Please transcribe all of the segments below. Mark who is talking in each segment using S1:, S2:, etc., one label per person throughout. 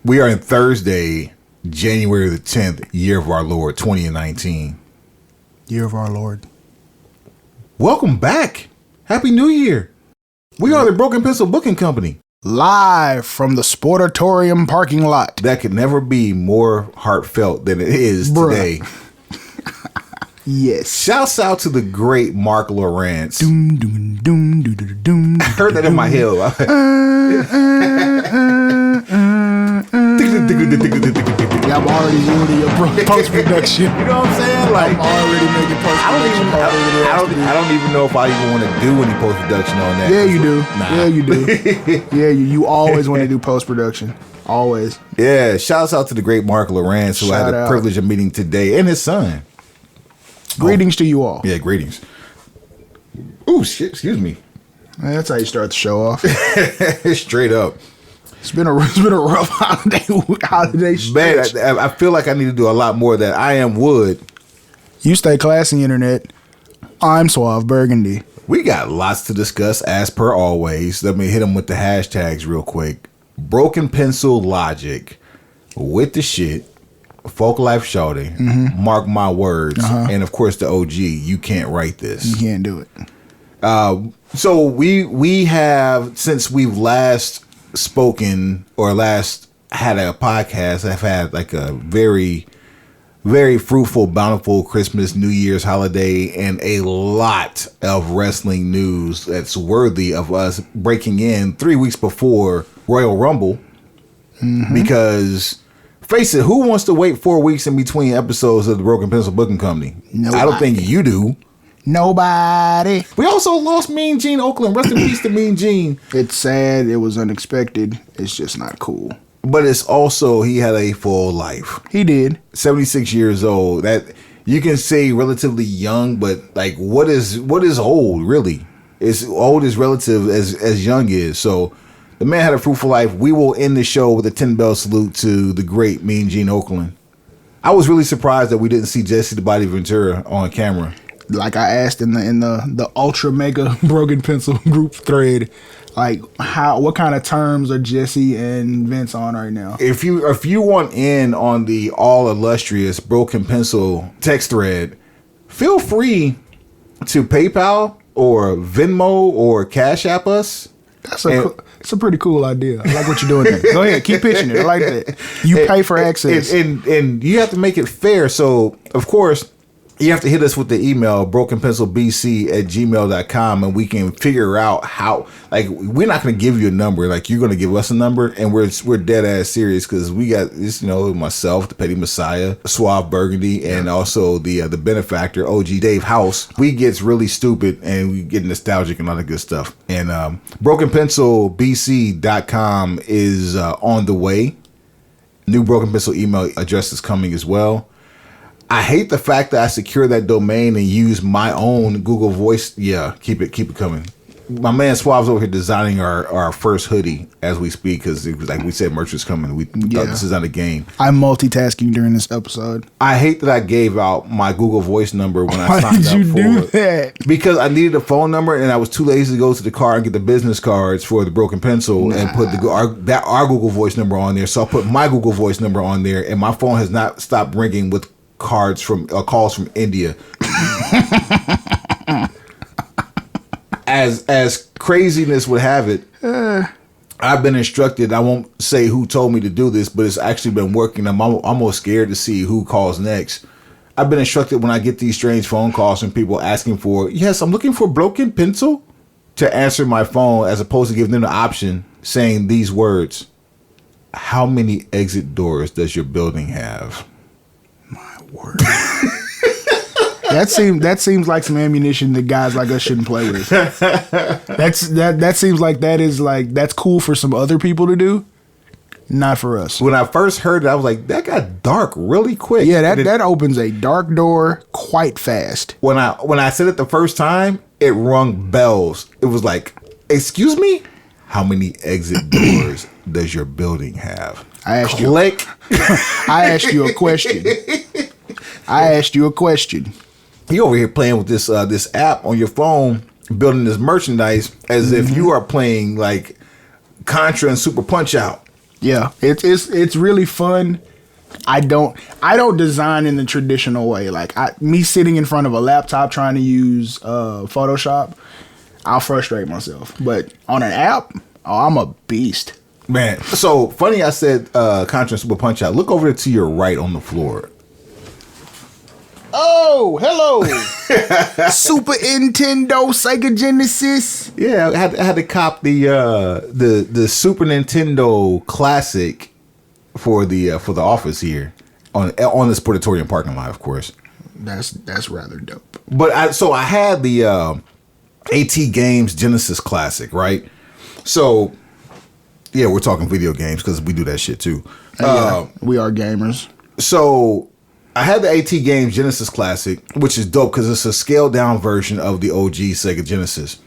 S1: We are in Thursday, January the 10th, year of our Lord, 2019.
S2: Year of our Lord.
S1: Welcome back. Happy New Year. We are the Broken Pencil Booking Company.
S2: Live from the Sportatorium parking lot.
S1: That could never be more heartfelt than it is today.
S2: Yes.
S1: Shouts out to the great Mark Lawrence.
S2: Doom, doom, doom, doom, doom, doom,
S1: I heard that in my head.
S2: Yeah, I'm already ruining your post-production.
S1: You know what I'm saying? Like,
S2: I'm already making post-production.
S1: I don't even know if I even want to do any post-production on that.
S2: Yeah, you do.
S1: Nah.
S2: Yeah, you do. Yeah, you always want to do post-production. Always.
S1: Yeah, shouts out to the great Mark Lawrence, who I had the privilege of meeting today, and his son.
S2: Greetings to you all.
S1: Yeah, greetings. Ooh, shit, excuse me.
S2: Man, that's how you start the show off.
S1: Straight up.
S2: It's been a rough holiday stretch.
S1: Man, I feel like I need to do a lot more of that. I am Wood.
S2: You stay classy, internet. I'm Suave Burgundy.
S1: We got lots to discuss, as per always. Let me hit them with the hashtags real quick. Broken Pencil Logic, with the shit, Folk Life Shawty, Mark My Words, and of course the OG, You Can't Write This.
S2: You can't do it.
S1: So we have, since we've last spoken or last had a podcast, I've had like a very, very fruitful, bountiful Christmas, New Year's holiday, and a lot of wrestling news that's worthy of us breaking in 3 weeks before Royal Rumble. Because face it, who wants to wait 4 weeks in between episodes of the Broken Pencil Booking Company?
S2: Nobody.
S1: I don't think you do.
S2: Nobody.
S1: We also lost Mean Gene Oakland. Rest in peace to Mean Gene.
S2: It's sad. It was unexpected. It's just not cool.
S1: But it's also, he had a full life.
S2: He did.
S1: 76 years old. That you can say relatively young, but like what is old really? It's old is relative as young is. So the man had a fruitful life. We will end the show with a 10-bell salute to the great Mean Gene Oakland. I was really surprised that we didn't see Jesse the Body Ventura on camera.
S2: Like I asked in the ultra mega Broken Pencil group thread, like what kind of terms are Jesse and Vince on right now? If
S1: you want in on the all illustrious Broken Pencil text thread, feel free to PayPal or Venmo or Cash App us.
S2: It's a pretty cool idea. I like what you're doing there. Go ahead, keep pitching it. I like that. You pay for access,
S1: and you have to make it fair. So of course, you have to hit us with the email brokenpencilbc@gmail.com, and we can figure out how. Like, we're not going to give you a number. Like, you're going to give us a number, and we're dead ass serious because we got this. Myself, the Petty Messiah, Suave Burgundy, and also the benefactor OG Dave House. We gets really stupid and we get nostalgic and all that good stuff. And brokenpencilbc.com is on the way. New Broken Pencil email address is coming as well. I hate the fact that I secure that domain and use my own Google Voice. Yeah, keep it coming. My man Suave's over here designing our first hoodie as we speak because, like we said, merch is coming. We thought this is not a game.
S2: I'm multitasking during this episode.
S1: I hate that I gave out my Google Voice number when I signed up for it.
S2: Why did you do that?
S1: Because I needed a phone number and I was too lazy to go to the car and get the business cards for the Broken Pencil and put our Google Voice number on there. So I put my Google Voice number on there, and my phone has not stopped ringing with calls from India. As craziness would have it, I've been instructed. I won't say who told me to do this, but it's actually been working. I'm almost scared to see who calls next. I've been instructed when I get these strange phone calls from people asking for, yes, I'm looking for Broken Pencil, to answer my phone as opposed to giving them the option saying these words: how many exit doors does your building have?
S2: My word. That seems like some ammunition that guys like us shouldn't play with. That seems like that's cool for some other people to do, not for us.
S1: When I first heard it, I was like, that got dark really quick.
S2: Yeah, that opens a dark door quite fast.
S1: When I said it the first time, it rung bells. It was like, excuse me? How many exit doors does your building have?
S2: I asked you a question.
S1: You over here playing with this app on your phone, building this merchandise as if you are playing like Contra and Super Punch Out.
S2: Yeah, it's really fun. I don't design in the traditional way. Like me sitting in front of a laptop trying to use Photoshop, I'll frustrate myself. But on an app, I'm a beast.
S1: Man, so funny I said Contra Super Punch Out. Look over to your right on the floor.
S2: Oh, hello. Super Nintendo, Sega Genesis.
S1: Yeah, I had to cop the Super Nintendo Classic for the office here on the Sportatorium parking lot, of course.
S2: That's rather dope.
S1: But I had the AT Games Genesis Classic, right? So yeah, we're talking video games because we do that shit too.
S2: We are gamers.
S1: So I had the AT Games Genesis Classic, which is dope because it's a scaled down version of the OG Sega Genesis.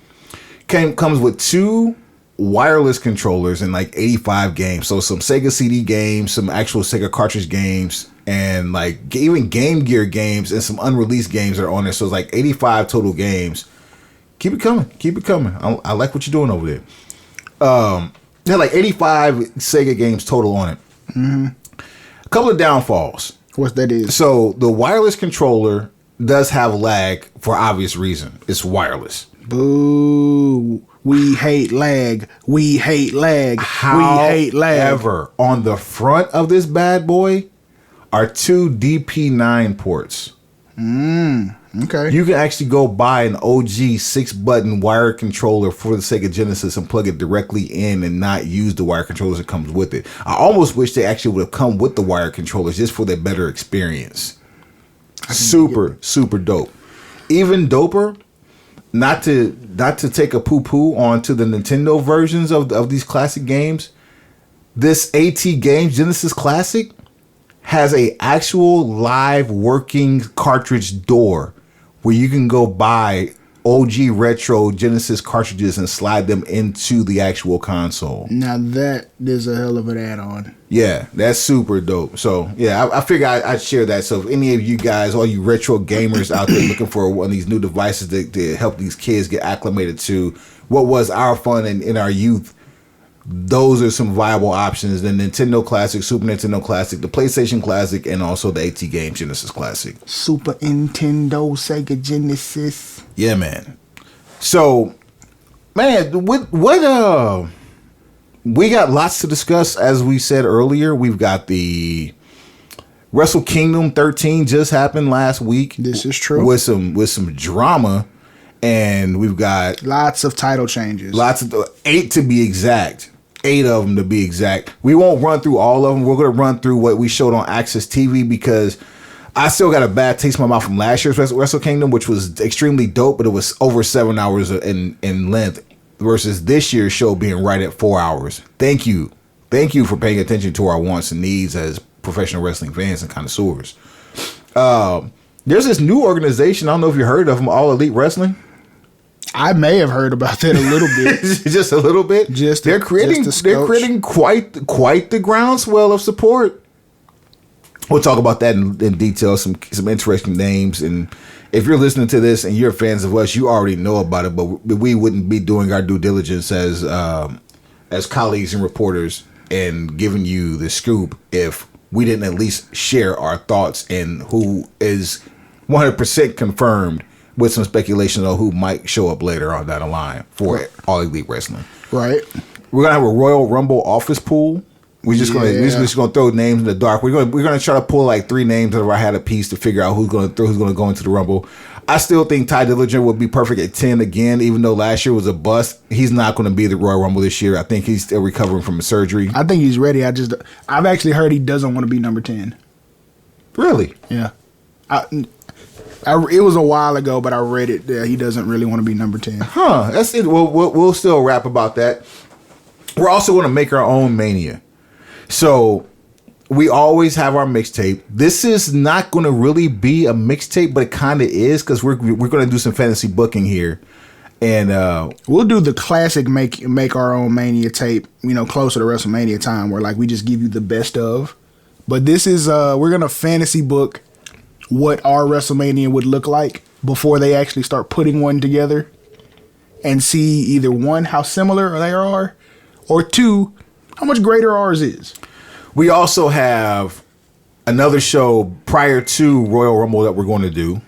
S1: Comes with 2 wireless controllers and like 85 games. So some Sega CD games, some actual Sega cartridge games, and like even Game Gear games and some unreleased games that are on there. So it's like 85 total games. Keep it coming. Keep it coming. I like what you're doing over there. There are like 85 Sega games total on it. Mm-hmm. A couple of downfalls.
S2: What that is?
S1: So the wireless controller does have lag for obvious reason. It's wireless.
S2: Boo. We hate lag. We hate lag. We hate lag.
S1: However, on the front of this bad boy are 2 DP9 ports.
S2: Okay.
S1: You can actually go buy an OG 6-button wired controller for the Sega Genesis and plug it directly in and not use the wired controllers that comes with it. I almost wish they actually would have come with the wired controllers just for their better experience. Super dope. Even doper, not to take a poo-poo onto the Nintendo versions of these classic games, this AT Games Genesis Classic has a actual live working cartridge door where you can go buy OG retro Genesis cartridges and slide them into the actual console.
S2: Now that is a hell of an add-on.
S1: Yeah, that's super dope. So yeah, I figure I'd share that. So if any of you guys, all you retro gamers out there looking for one of these new devices to help these kids get acclimated to what was our fun in our youth, those are some viable options. The Nintendo Classic, Super Nintendo Classic, the PlayStation Classic, and also the AT Games Genesis Classic.
S2: Super Nintendo, Sega Genesis.
S1: Yeah, man. So, man, what we got lots to discuss. As we said earlier, we've got the Wrestle Kingdom 13 just happened last week.
S2: This is true.
S1: With some drama. And we've got
S2: lots of title changes.
S1: 8 to be exact. 8 of them to be exact. We won't run through all of them. We're going to run through what we showed on Access TV because I still got a bad taste in my mouth from last year's Wrestle Kingdom, which was extremely dope, but it was over 7 hours in length versus this year's show being right at 4 hours. Thank you. Thank you for paying attention to our wants and needs as professional wrestling fans and connoisseurs. There's this new organization. I don't know if you heard of them, All Elite Wrestling.
S2: I may have heard about that a little bit.
S1: Just a little bit. They're creating quite the groundswell of support. We'll talk about that in detail. Some interesting names, and if you're listening to this and you're fans of us, you already know about it. But we wouldn't be doing our due diligence as colleagues and reporters and giving you the scoop if we didn't at least share our thoughts and who is 100% confirmed with some speculation on who might show up later on down the line for All Elite Wrestling.
S2: Right.
S1: We're gonna have a Royal Rumble office pool. We're just gonna throw names in the dark. We're gonna try to pull like 3 names out of our hat a piece to figure out who's gonna go into the Rumble. I still think Ty Dillinger would be perfect at 10 again, even though last year was a bust. He's not going to be the Royal Rumble this year. I think he's still recovering from a surgery.
S2: I think he's ready. I've actually heard he doesn't want to be number 10.
S1: Really?
S2: Yeah. It was a while ago, but I read it that he doesn't really want to be number 10.
S1: Huh. That's it. We'll still rap about that. We're also going to make our own Mania. So we always have our mixtape. This is not going to really be a mixtape, but it kind of is because we're going to do some fantasy booking here. And
S2: we'll do the classic make our own Mania tape, closer to WrestleMania time where like we just give you the best of. But this is we're going to fantasy book what our WrestleMania would look like before they actually start putting one together and see either 1, how similar they are, or 2, how much greater ours is.
S1: We also have another show prior to Royal Rumble that we're going to do.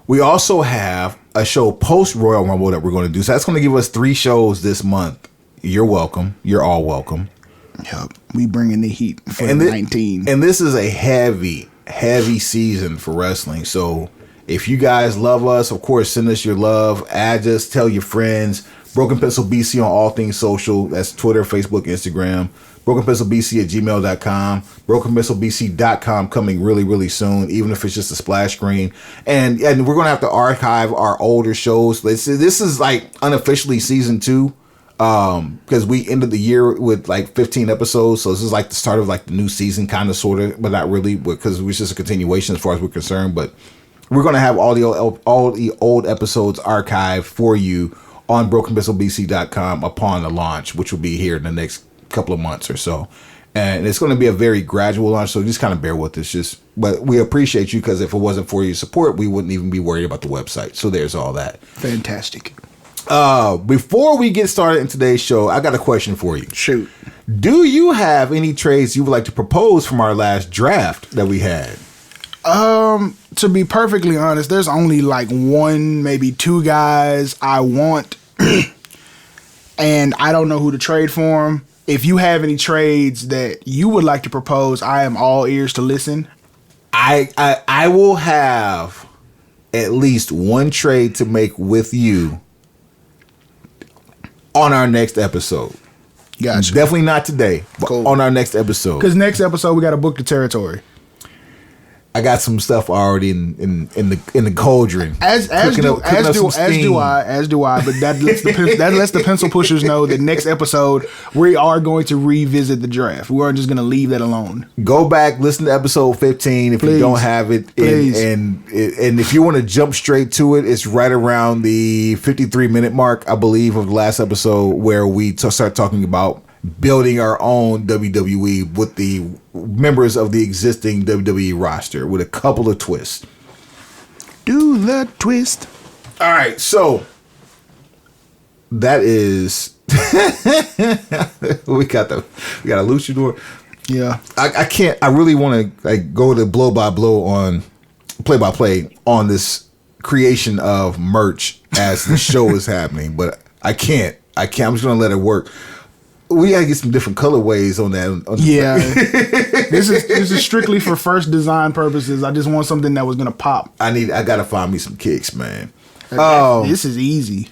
S1: We also have a show post Royal Rumble that we're going to do. So that's going to give us 3 shows this month. You're welcome. You're all welcome.
S2: Yep. We bringing the heat for 19.
S1: And this is a heavy season for wrestling. So if you guys love us, of course, send us your love. Add us, tell your friends. BrokenpencilBC on all things social. That's Twitter, Facebook, Instagram. BrokenpencilBC at gmail.com. BrokenpencilBC.com coming really, really soon, even if it's just a splash screen. And we're going to have to archive our older shows. This is like unofficially season 2. Because we ended the year with like 15 episodes. So this is like the start of like the new season, kind of, sort of, but not really, because it was just a continuation as far as we're concerned. But we're going to have all the old episodes archived for you on BrokenpencilBC.com upon the launch, which will be here in the next couple of months or so. And it's going to be a very gradual launch, so just kind of bear with us. But we appreciate you, because if it wasn't for your support, we wouldn't even be worried about the website. So there's all that.
S2: Fantastic.
S1: Before we get started in today's show, I got a question for you.
S2: Shoot.
S1: Do you have any trades you would like to propose from our last draft that we had?
S2: To be perfectly honest, there's only like 1, maybe 2 guys I want, and I don't know who to trade for them. If you have any trades that you would like to propose, I am all ears to listen.
S1: I will have at least 1 trade to make with you on our next episode.
S2: Gotcha.
S1: Definitely not today, but cool. On our next episode.
S2: Because next episode we got to book the territory.
S1: I got some stuff already in the cauldron.
S2: As do I. But that lets the pencil pushers know that next episode we are going to revisit the draft. We aren't just going to leave that alone.
S1: Go back, listen to episode 15 if you don't have it, and if you want to jump straight to it, it's right around the 53-minute mark, I believe, of the last episode, where we start talking about building our own WWE with the members of the existing WWE roster with a couple of twists.
S2: Do the twist.
S1: All right, so that is we got a luchador.
S2: Yeah,
S1: I really want to like go to blow by blow on play by play on this creation of merch as the show is happening, but I can't. I'm just gonna let it work. We gotta get some different colorways on that.
S2: Yeah, this is strictly for first design purposes. I just want something that was gonna pop.
S1: I gotta find me some kicks, man.
S2: This is easy,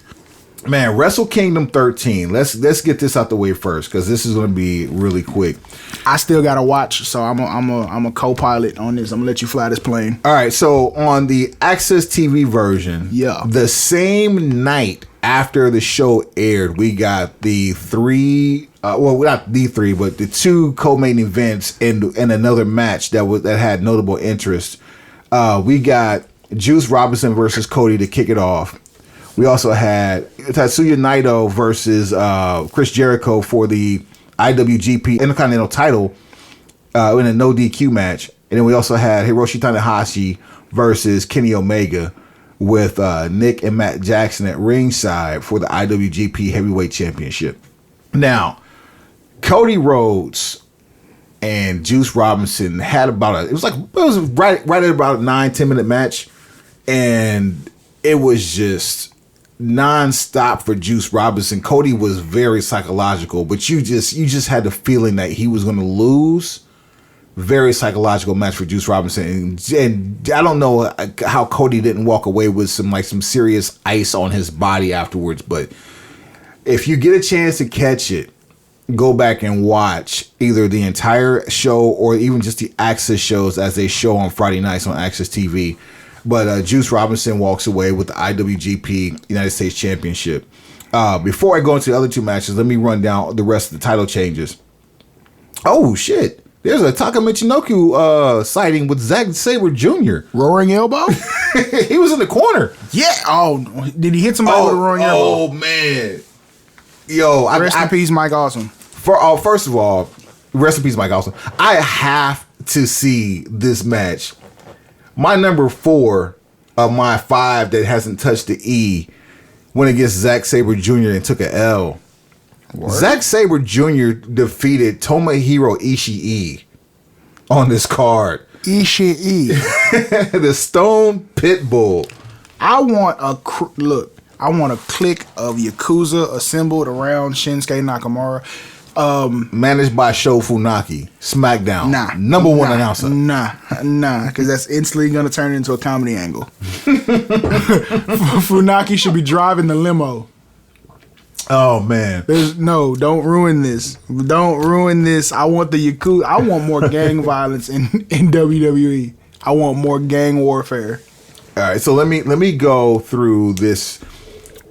S1: man. Wrestle Kingdom 13. Let's get this out the way first, because this is gonna be really quick.
S2: I still gotta watch, so I'm a co-pilot on this. I'm gonna let you fly this plane.
S1: All right. So on the Access TV version,
S2: yeah,
S1: the same night after the show aired, we got the 3. Well, not the 3, but the 2 co-main events and another match that had notable interest. We got Juice Robinson versus Cody to kick it off. We also had Tatsuya Naito versus Chris Jericho for the IWGP Intercontinental title in a no DQ match. And then we also had Hiroshi Tanahashi versus Kenny Omega with Nick and Matt Jackson at ringside for the IWGP Heavyweight Championship. Now, Cody Rhodes and Juice Robinson had it was right at about a 9-10 minute match, and it was just non-stop for Juice Robinson. Cody was very psychological, but you just had the feeling that he was going to lose. Very psychological match for Juice Robinson, and I don't know how Cody didn't walk away with some serious ice on his body afterwards. But if you get a chance to catch it, go back and watch either the entire show or even just the Access shows as they show on Friday nights on Access TV. But Juice Robinson walks away with the IWGP United States Championship. Before I go into the other 2 matches, let me run down the rest of the title changes. Oh, shit. There's a Taka Michinoku sighting with Zack Sabre Jr.
S2: Roaring elbow?
S1: He was in the corner.
S2: Yeah. Oh, did he hit somebody with a roaring elbow?
S1: Oh, man. Yo.
S2: Rest in peace, Mike Awesome.
S1: First of all, rest in peace, Mike Awesome. I have to see this match. My number 4 of my 5 that hasn't touched the E went against Zack Sabre Jr. and took an L. Zack Sabre Jr. defeated Tomohiro Ishii on this card.
S2: Ishii.
S1: The Stone Pitbull.
S2: I want a clique of Yakuza assembled around Shinsuke Nakamura.
S1: Managed by Sho Funaki. SmackDown. Number one announcer.
S2: Because that's instantly going to turn into a comedy angle. Funaki should be driving the limo.
S1: Oh, man.
S2: Don't ruin this. Don't ruin this. I want the Yakuza. I want more gang violence in WWE. I want more gang warfare.
S1: All right, so let me go through this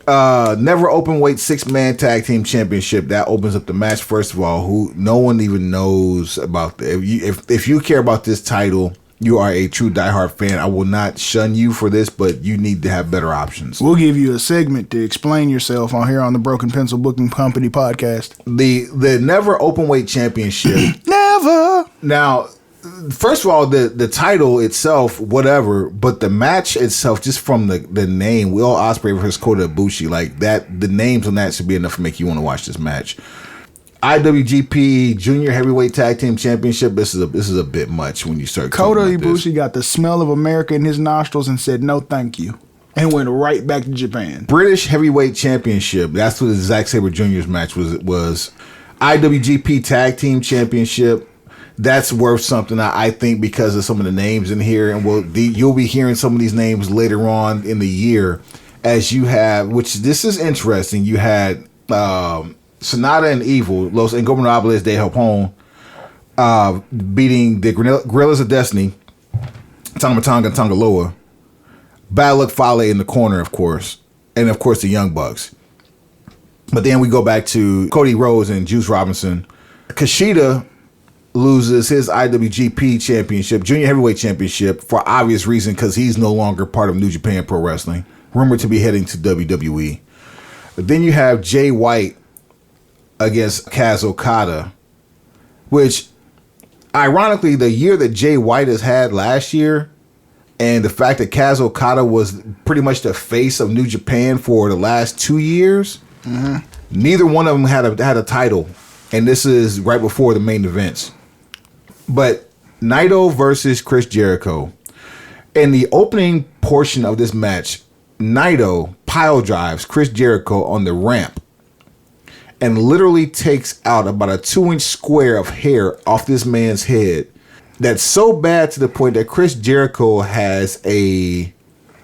S1: never open weight 6-man tag team championship. That opens up the match. First of all, who no one even knows about. If you care about this title, you are a true diehard fan. I will not shun you for this, but you need to have better options.
S2: We'll give you a segment to explain yourself on here on the Broken Pencil Booking Company podcast.
S1: The never open weight championship.
S2: Never.
S1: Now, first of all, the title itself, whatever, but the match itself, just from the name, Will Ospreay versus Kota Ibushi, like that, the names on that should be enough to make you want to watch this match. IWGP Junior Heavyweight Tag Team Championship. This is a bit much when you start.
S2: Kota Ibushi got the smell of America in his nostrils and said no, thank you, and went right back to Japan.
S1: British Heavyweight Championship. That's what the Zack Sabre Jr.'s match was. IWGP Tag Team Championship. That's worth something, I think, because of some of the names in here, and you'll be hearing some of these names later on in the year, as you have. Which this is interesting. You had Sonata and Evil, Los Ingobernables de Japón, beating the Guerrillas of Destiny, Tanga and Tangaloa, Bad Luck Fale in the corner, of course, and of course the Young Bucks. But then we go back to Cody Rhodes and Juice Robinson. Kushida loses his IWGP Championship, Junior Heavyweight Championship, for obvious reason, because he's no longer part of New Japan Pro Wrestling, rumored to be heading to WWE. But then you have Jay White against Kaz Okada, which, ironically, the year that Jay White has had last year, and the fact that Kaz Okada was pretty much the face of New Japan for the last 2 years, neither one of them had a title, and this is right before the main events. But Naito versus Chris Jericho. In the opening portion of this match, Naito pile drives Chris Jericho on the ramp and literally takes out about a 2-inch square of hair off this man's head. That's so bad to the point that Chris Jericho has a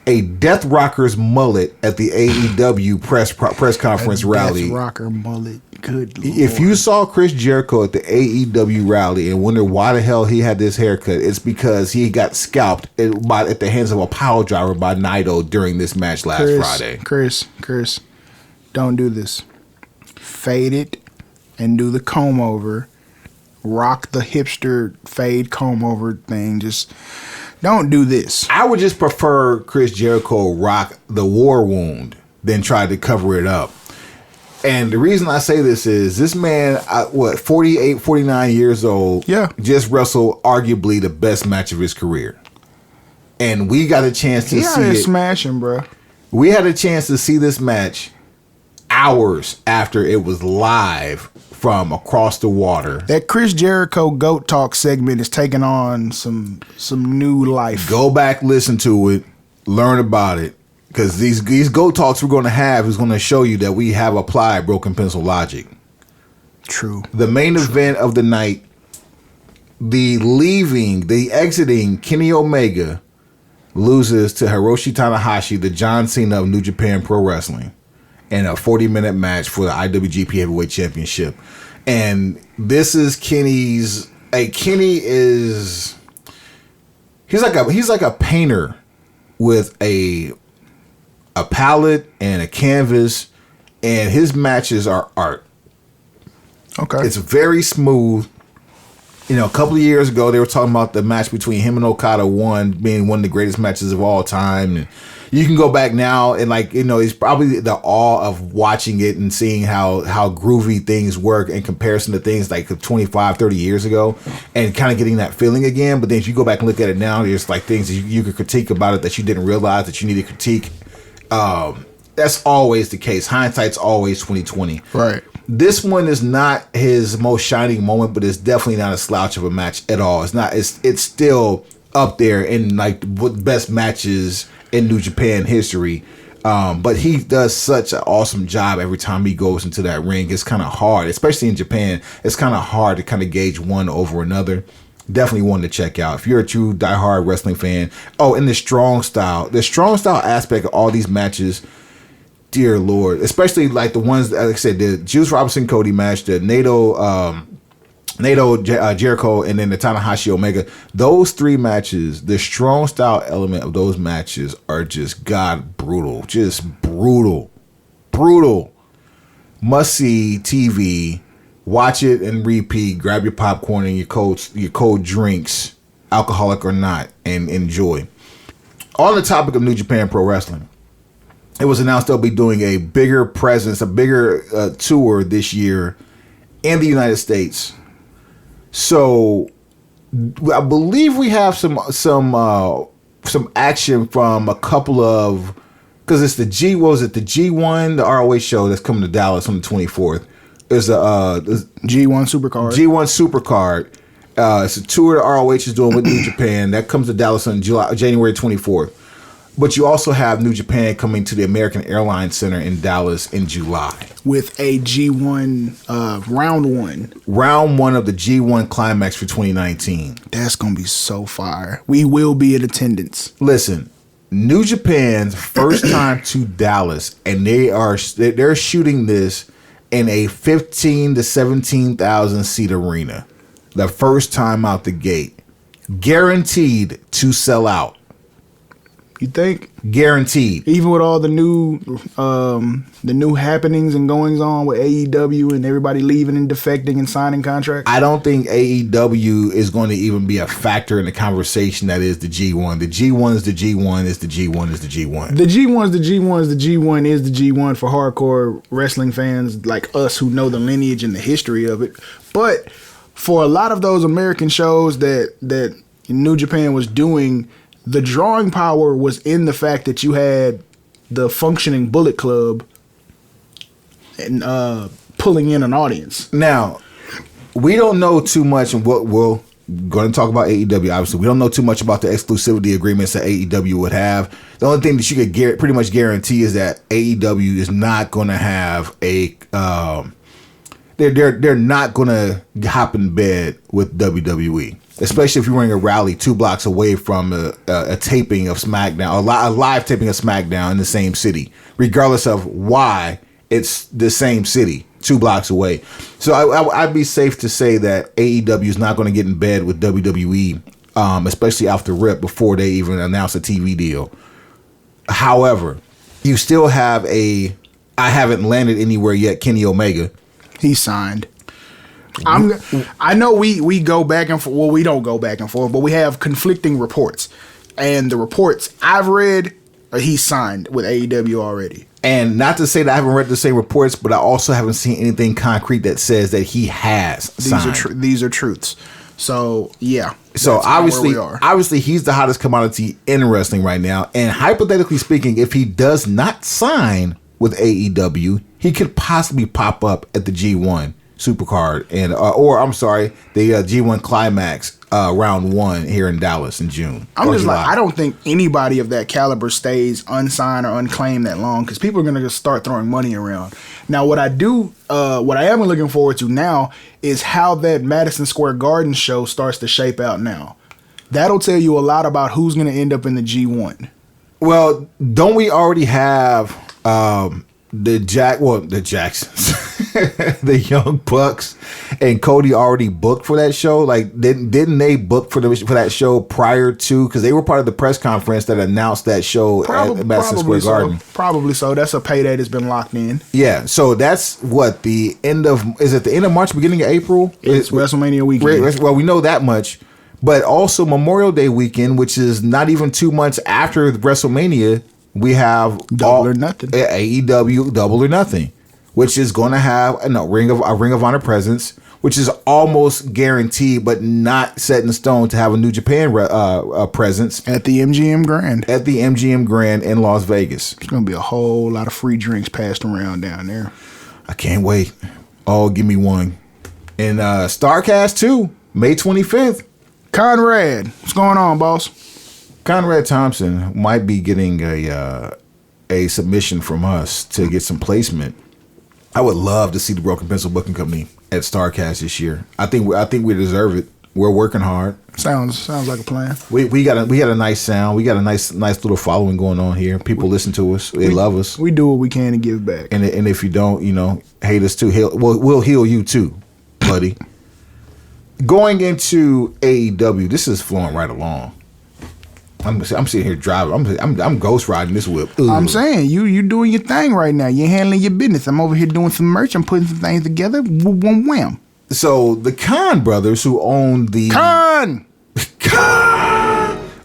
S1: Death Rocker's mullet at the AEW press conference rally.
S2: Death Rocker mullet. Good Lord.
S1: If you saw Chris Jericho at the AEW rally and wonder why the hell he had this haircut, it's because he got scalped at the hands of a pile driver by Naito during this match last Friday.
S2: Chris, don't do this. Fade it and do the comb over. Rock the hipster fade comb over thing. Just don't do this.
S1: I would just prefer Chris Jericho rock the war wound than try to cover it up. And the reason I say this is this man, 48, 49 years old, just wrestled arguably the best match of his career. And we got a chance to see it.
S2: Smashing, bro.
S1: We had a chance to see this match hours after it was live from across the water. That
S2: Chris Jericho Goat Talk segment is taking on some new life.
S1: Go back, listen to it, learn about it. Because these Goat Talks we're going to have is going to show you that we have applied broken pencil logic.
S2: True.
S1: The main event of the night, the exiting Kenny Omega loses to Hiroshi Tanahashi, the John Cena of New Japan Pro Wrestling, in a 40-minute match for the IWGP Heavyweight Championship. And this is Kenny's. Kenny is. He's like a painter with a palette and a canvas, and his matches are art.
S2: Okay.
S1: It's very smooth. You know, a couple of years ago, they were talking about the match between him and Okada being one of the greatest matches of all time. And you can go back now and, it's probably the awe of watching it and seeing how groovy things work in comparison to things like 25, 30 years ago, and kind of getting that feeling again. But then if you go back and look at it now, there's things that you could critique about it that you didn't realize that you need to critique. That's always the case. Hindsight's always 20/20.
S2: Right.
S1: This one is not his most shining moment, but it's definitely not a slouch of a match at all. It's not. It's still up there in like the best matches in New Japan history. But he does such an awesome job every time he goes into that ring. It's kind of hard, especially in Japan. It's kind of hard to kind of gauge one over another. Definitely one to check out if you're a true diehard wrestling fan. Oh, and the strong style aspect of all these matches. Dear Lord, especially like the ones, like I said, the Juice Robinson Cody match, the Naito Jericho, and then the Tanahashi Omega. Those three matches, the strong style element of those matches are just brutal, brutal. Must see TV. Watch it and repeat. Grab your popcorn and your cold drinks, alcoholic or not, and enjoy. On the topic of New Japan Pro Wrestling, it was announced they'll be doing a bigger presence, a bigger tour this year in the United States. So I believe we have some action from a couple of, because it's the G1, the ROH show that's coming to Dallas on the 24th. There's a
S2: G1
S1: Supercard. It's a tour that ROH is doing with New Japan that comes to Dallas on January 24th. But you also have New Japan coming to the American Airlines Center in Dallas in July.
S2: With a G1 round one.
S1: Round one of the G1 Climax for 2019.
S2: That's going to be so fire. We will be in attendance.
S1: Listen, New Japan's first time to Dallas, and they're shooting this in a 15 to 17,000 seat arena. The first time out the gate. Guaranteed to sell out.
S2: You think?
S1: Guaranteed.
S2: Even with all the new happenings and goings on with AEW and everybody leaving and defecting and signing contracts?
S1: I don't think AEW is going to even be a factor in the conversation that is the G1. The G1 is the G1 is the G1 is the G1.
S2: The G1 is the G1 is the G1 is the G1 for hardcore wrestling fans like us who know the lineage and the history of it. But for a lot of those American shows that New Japan was doing, the drawing power was in the fact that you had the functioning Bullet Club and pulling in an audience.
S1: Now, we don't know too much, and we're going to talk about AEW, obviously. We don't know too much about the exclusivity agreements that AEW would have. The only thing that you could pretty much guarantee is that AEW is not going to have a... They're not going to hop in bed with WWE. Especially if you're running a rally 2 blocks away from a taping of SmackDown, a live taping of SmackDown in the same city, regardless of why it's the same city, 2 blocks away. So I'd be safe to say that AEW is not going to get in bed with WWE, especially off the rip before they even announce a TV deal. However, you still have I haven't landed anywhere yet, Kenny Omega.
S2: He signed. I know we go back and forth. Well, we don't go back and forth, but we have conflicting reports. And the reports I've read, he signed with AEW already.
S1: And not to say that I haven't read the same reports, but I also haven't seen anything concrete that says that he has signed.
S2: These are truths. So, yeah.
S1: So, obviously, he's the hottest commodity in wrestling right now. And hypothetically speaking, if he does not sign with AEW, he could possibly pop up at the G1 Supercard and the G1 Climax round 1 here in Dallas in June.
S2: I'm just July. I don't think anybody of that caliber stays unsigned or unclaimed that long because people are going to just start throwing money around. Now, what I am looking forward to now is how that Madison Square Garden show starts to shape out now. That'll tell you a lot about who's going to end up in the G1.
S1: Well, don't we already have the Jacksons, the Young Bucks, and Cody already booked for that show? Like, didn't they book for that show prior to? Because they were part of the press conference that announced that show at Madison Square Garden.
S2: Probably so. That's a payday that's been locked in.
S1: Yeah. So that's what the end of March, beginning of April?
S2: It's WrestleMania weekend.
S1: Well, we know that much. But also Memorial Day weekend, which is not even 2 months after WrestleMania. We have
S2: Double or Nothing.
S1: AEW Double or Nothing, which is going to have a Ring of Honor presence, which is almost guaranteed, but not set in stone to have a New Japan presence
S2: at the MGM Grand.
S1: At the MGM Grand in Las Vegas.
S2: It's going to be a whole lot of free drinks passed around down there.
S1: I can't wait. Oh, give me one. And Starcast 2, May 25th.
S2: Conrad, what's going on, boss?
S1: Conrad Thompson might be getting a submission from us to get some placement. I would love to see the Broken Pencil Booking Company at Starcast this year. I think we deserve it. We're working hard.
S2: Sounds like a plan.
S1: We got a nice sound. We got a nice little following going on here. People listen to us. They love us.
S2: We do what we can to give back.
S1: And if you don't, hate us too. We'll heal you too, buddy. Going into AEW, this is flowing right along. I'm sitting here driving. I'm ghost riding this whip. Ugh.
S2: I'm saying you doing your thing right now. You're handling your business. I'm over here doing some merch. I'm putting some things together. Wham wham.
S1: So the Khan brothers, who own the
S2: Khan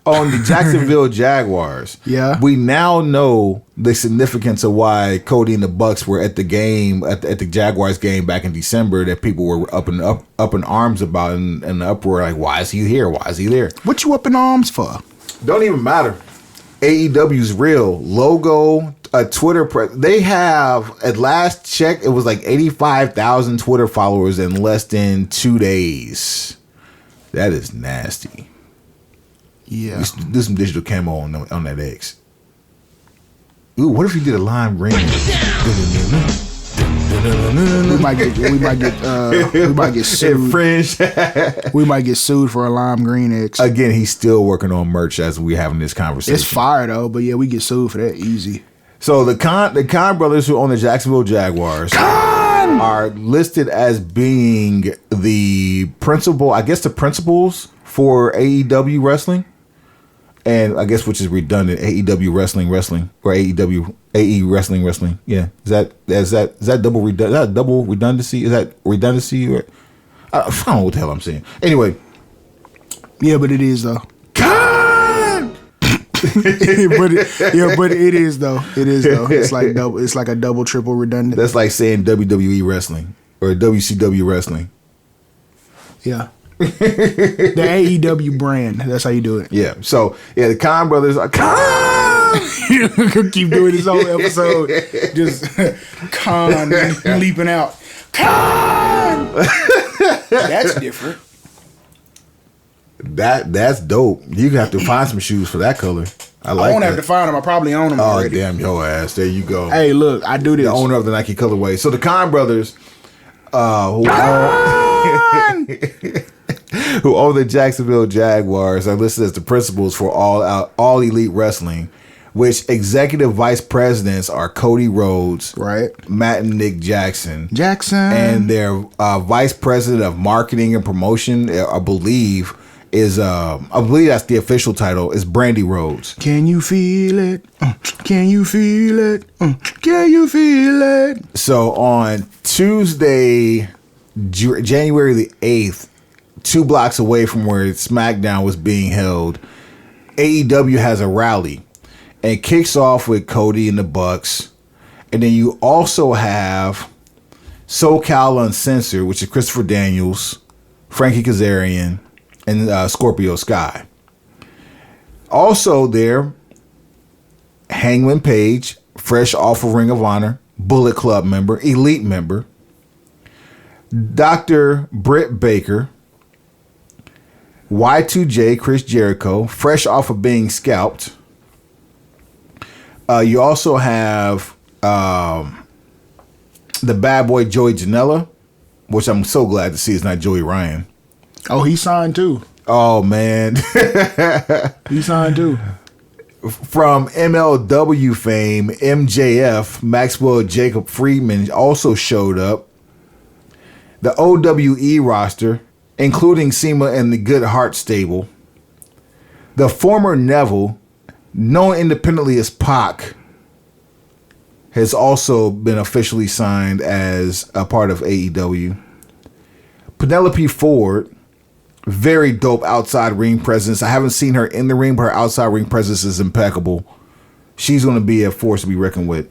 S1: own the Jacksonville Jaguars.
S2: Yeah.
S1: We now know the significance of why Cody and the Bucks were at the game at the Jaguars game back in December. That people were up in arms about and the uproar. Like, why is he here? Why is he there?
S2: What you up in arms for?
S1: Don't even matter. AEW's real logo, a Twitter. They have, at last check, it was like 85,000 Twitter followers in less than 2 days. That is nasty.
S2: Yeah.
S1: Do some digital camo on that X. Ooh, what if you did a lime green?
S2: We might get sued.
S1: Fringe.
S2: We might get sued for a lime green X.
S1: Again, he's still working on merch as we're having this conversation.
S2: It's fire though, but yeah, we get sued for that easy.
S1: So the Khan brothers, who own the Jacksonville Jaguars, are listed as being the principals for AEW wrestling. And I guess, which is redundant, AEW wrestling or AEW AE wrestling. Yeah, is that double redundant? Is that double redundancy? Is that redundancy? Or I don't know what the hell I'm saying. Anyway,
S2: yeah, but it is though.
S1: God!
S2: but it is though. It is though. It's like double. It's like a double, triple redundant.
S1: That's like saying WWE wrestling or WCW wrestling.
S2: Yeah. The AEW brand. That's how you do it.
S1: Yeah. So yeah, the Khan brothers are Khan.
S2: Keep doing this whole episode. Just Khan leaping out. Khan. That's different.
S1: That's dope. You have to find some shoes for that color. I won't
S2: have to find them. I probably own them already.
S1: Damn your ass. There you go.
S2: Hey, look, I do this.
S1: The owner of the Nike colorway. So the Khan brothers, who own the Jacksonville Jaguars, are listed as the principals for All Elite Wrestling, which executive vice presidents are Cody Rhodes,
S2: right,
S1: Matt and Nick Jackson,
S2: and
S1: their vice president of marketing and promotion, I believe that's the official title, is Brandy Rhodes.
S2: Can you feel it? Can you feel it? Can you feel it?
S1: So on Tuesday, January the 8th, 2 blocks away from where SmackDown was being held, AEW has a rally and kicks off with Cody and the Bucks. And then you also have SoCal Uncensored, which is Christopher Daniels, Frankie Kazarian, and Scorpio Sky. Also there, Hangman Page, fresh off of Ring of Honor, Bullet Club member, Elite member, Dr. Britt Baker, Y2J, Chris Jericho, fresh off of being scalped. You also have the bad boy Joey Janela, which I'm so glad to see is not Joey Ryan.
S2: Oh, he signed too.
S1: Oh, man.
S2: He signed too.
S1: From MLW fame, MJF, Maxwell Jacob Friedman also showed up. The OWE roster, including SEMA and the Good Heart stable. The former Neville, known independently as Pac, has also been officially signed as a part of AEW. Penelope Ford, very dope outside ring presence. I haven't seen her in the ring, but her outside ring presence is impeccable. She's going to be a force to be reckoned with.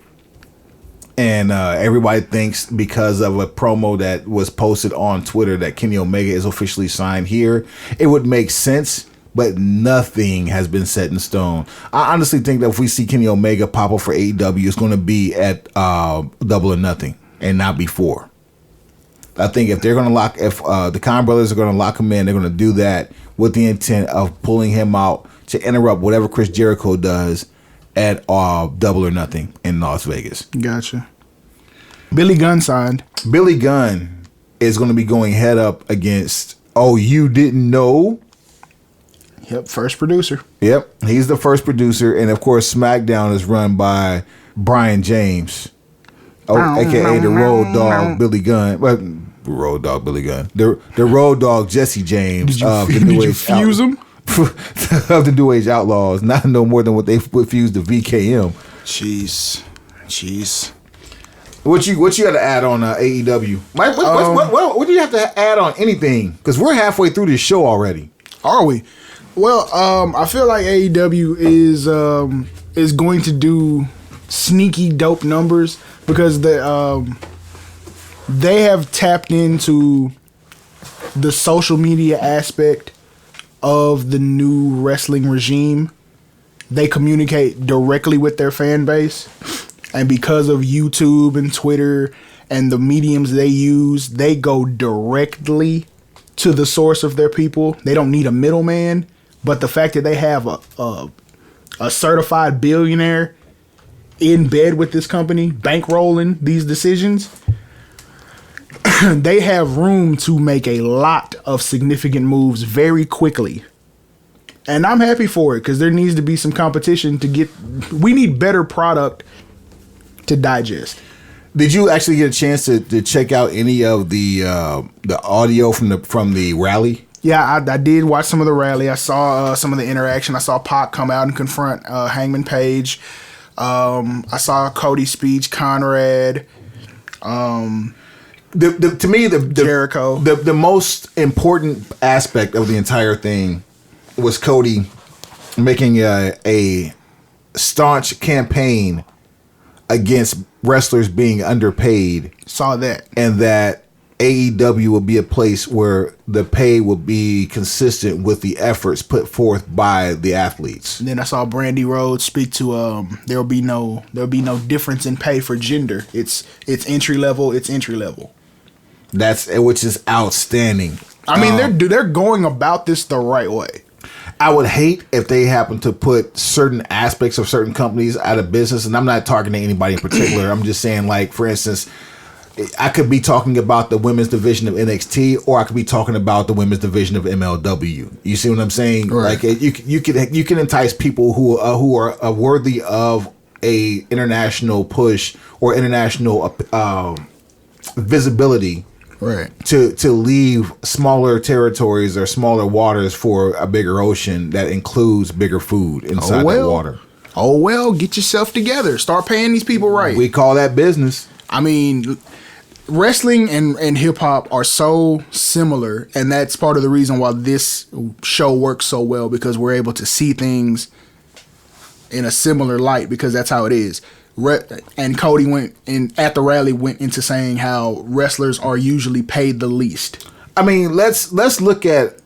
S1: And everybody thinks, because of a promo that was posted on Twitter, that Kenny Omega is officially signed here. It would make sense, but nothing has been set in stone. I honestly think that if we see Kenny Omega pop up for AEW, it's going to be at Double or Nothing and not before. I think if they're going to if the Khan brothers are going to lock him in, they're going to do that with the intent of pulling him out to interrupt whatever Chris Jericho does at Double or Nothing in Las Vegas.
S2: Gotcha. Billy Gunn signed.
S1: Billy Gunn is going to be going head up against, oh, you didn't know?
S2: Yep, first producer.
S1: Yep, he's the first producer. And, of course, SmackDown is run by Brian James, a.k.a. the Road Dogg Billy Gunn. Well, Road Dogg Billy Gunn. The Road Dogg Jesse James.
S2: Did you fuse him?
S1: Of the New Age Outlaws. Not no more than what they fused to VKM.
S2: Jeez.
S1: What you got to add on AEW? Mike, what do you have to add on anything? Because we're halfway through this show already.
S2: Are we? Well, I feel like AEW is going to do sneaky dope numbers because they have tapped into the social media aspect of the new wrestling regime. They communicate directly with their fan base, and because of YouTube and Twitter and the mediums they use, they go directly to the source of their people. They don't need a middleman. But the fact that they have a certified billionaire in bed with this company, bankrolling these decisions, they have room to make a lot of significant moves very quickly. And I'm happy for it because there needs to be some competition to get. We need better product to digest.
S1: Did you actually get a chance to check out any of the audio from the rally?
S2: Yeah, I did watch some of the rally. I saw some of the interaction. I saw Pac come out and confront Hangman Page. I saw Cody's speech, Conrad.
S1: To me,
S2: Jericho.
S1: The most important aspect of the entire thing was Cody making a staunch campaign against wrestlers being underpaid.
S2: Saw that.
S1: And that AEW will be a place where the pay will be consistent with the efforts put forth by the athletes.
S2: And then I saw Brandy Rhodes speak to there'll be no difference in pay for gender. It's entry level.
S1: Which is outstanding.
S2: I mean, they're going about this the right way.
S1: I would hate if they happen to put certain aspects of certain companies out of business, and I'm not talking to anybody in particular. I'm just saying, like, for instance, I could be talking about the women's division of NXT, or I could be talking about the women's division of MLW. You see what I'm saying?
S2: Right.
S1: Like you can entice people who are worthy of a international push or international visibility.
S2: Right.
S1: To leave smaller territories or smaller waters for a bigger ocean that includes bigger food inside that water.
S2: Oh well, get yourself together. Start paying these people right.
S1: We call that business.
S2: I mean, wrestling and hip hop are so similar, and that's part of the reason why this show works so well, because we're able to see things in a similar light, because that's how it is. And Cody went into saying how wrestlers are usually paid the least.
S1: I mean, let's look at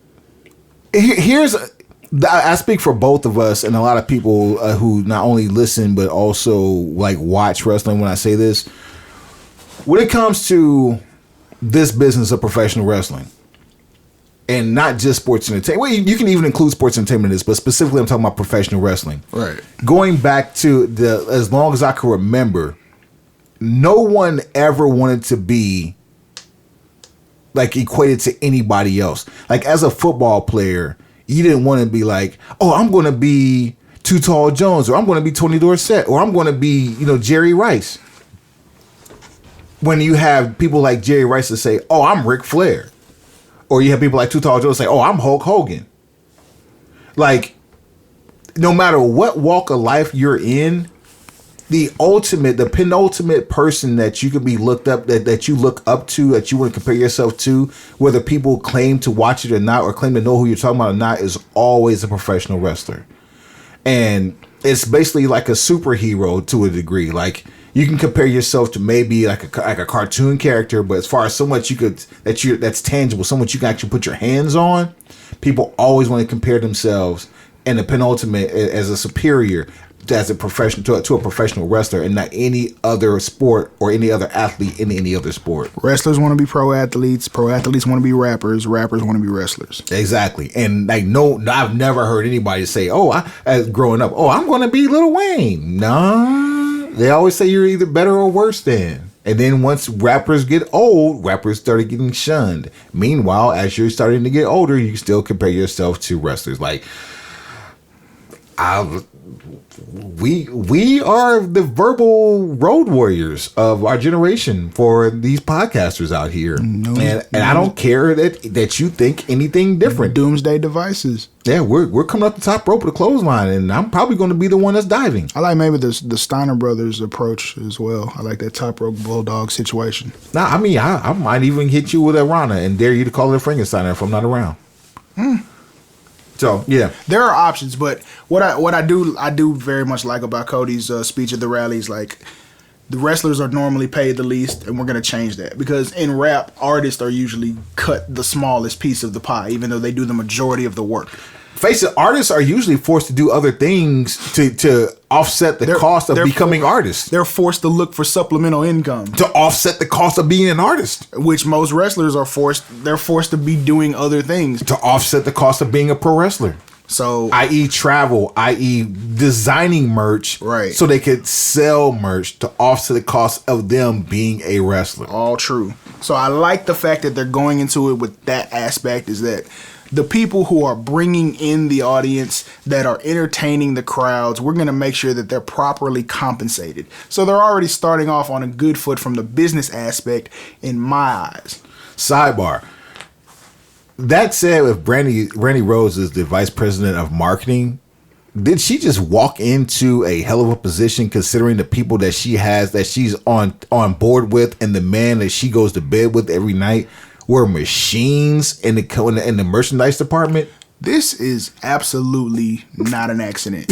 S1: I speak for both of us and a lot of people who not only listen but also like watch wrestling when I say this. When it comes to this business of professional wrestling, and not just sports entertainment. Well, you can even include sports entertainment in this, but specifically I'm talking about professional wrestling.
S2: Right.
S1: Going back to as long as I can remember, no one ever wanted to be like equated to anybody else. Like as a football player, you didn't want to be like, oh, I'm going to be Too Tall Jones, or I'm going to be Tony Dorsett, or I'm going to be, Jerry Rice. When you have people like Jerry Rice to say, oh, I'm Ric Flair. Or you have people like Too Tall Jones say, oh, I'm Hulk Hogan. Like, no matter what walk of life you're in, the penultimate person that you could be looked up, that you look up to, that you want to compare yourself to, whether people claim to watch it or not, or claim to know who you're talking about or not, is always a professional wrestler. And it's basically like a superhero to a degree. Like, you can compare yourself to maybe like a cartoon character, but as far as so much that's tangible, so much you can actually put your hands on, people always want to compare themselves and the penultimate as a superior. as a professional to a professional wrestler, and not any other sport or any other athlete in any other sport.
S2: Wrestlers want to be pro athletes want to be rappers want to be wrestlers.
S1: Exactly. And like, no, I've never heard anybody say, as growing up, I'm going to be Lil Wayne. Nah, they always say you're either better or worse than. And then once rappers get old, rappers started getting shunned. Meanwhile, as you're starting to get older, you still compare yourself to wrestlers. Like, we are the verbal road warriors of our generation for these podcasters out here. And I don't care that you think anything different.
S2: Doomsday devices.
S1: Yeah, we're coming up the top rope with a clothesline, and I'm probably going to be the one that's diving.
S2: I like maybe the Steiner brothers approach as well. I like that top rope bulldog situation.
S1: Nah, I mean, I might even hit you with a Rana and dare you to call it a Frankensteiner if I'm not around. So yeah,
S2: there are options, but what I do very much like about Cody's speech at the rallies, like, the wrestlers are normally paid the least, and we're gonna change that, because in rap, artists are usually cut the smallest piece of the pie, even though they do the majority of the work.
S1: Face it, artists are usually forced to do other things to offset the cost of becoming artists.
S2: They're forced to look for supplemental income
S1: to offset the cost of being an artist,
S2: which most wrestlers are forced. They're forced to be doing other things
S1: to offset the cost of being a pro wrestler.
S2: So,
S1: i.e. travel, i.e. designing merch,
S2: right?
S1: So they could sell merch to offset the cost of them being a wrestler.
S2: All true. So I like the fact that they're going into it with that aspect, is that the people who are bringing in the audience, that are entertaining the crowds, we're going to make sure that they're properly compensated. So they're already starting off on a good foot from the business aspect, in my eyes.
S1: Sidebar. That said, if Brandy Rose is the vice president of marketing, did she just walk into a hell of a position, considering the people that she has, that she's on board with, and the man that she goes to bed with every night were machines in the merchandise department?
S2: This is absolutely not an accident.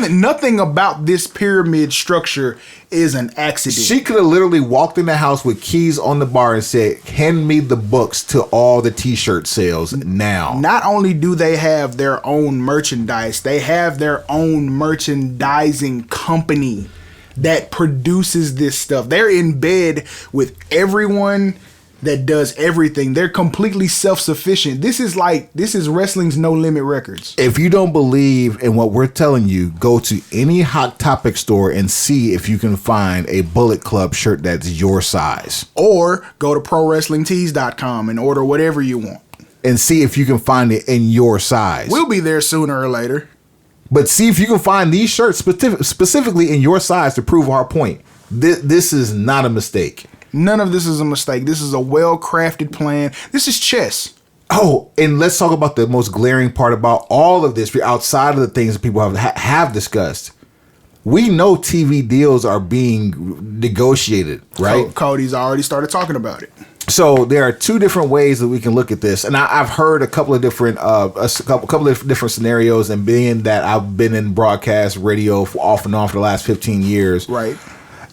S2: Nothing about this pyramid structure is an accident.
S1: She could have literally walked in the house with keys on the bar and said, "Hand me the books to all the t-shirt sales now."
S2: Not only do they have their own merchandise, they have their own merchandising company that produces this stuff. They're in bed with everyone that does everything. They're completely self-sufficient. This is wrestling's No Limit Records.
S1: If you don't believe in what we're telling you, go to any Hot Topic store and see if you can find a Bullet Club shirt that's your size.
S2: Or go to ProWrestlingTees.com and order whatever you want.
S1: And see if you can find it in your size.
S2: We'll be there sooner or later.
S1: But see if you can find these shirts specifically in your size to prove our point. This is not a mistake.
S2: None of this is a mistake. This is a well-crafted plan. This is chess.
S1: Oh, and let's talk about the most glaring part about all of this, outside of the things that people have discussed. We know TV deals are being negotiated, right?
S2: Cody's already started talking about it.
S1: So there are two different ways that we can look at this, and I've heard a couple of different different scenarios. And being that I've been in broadcast radio off and on for the last 15 years,
S2: right?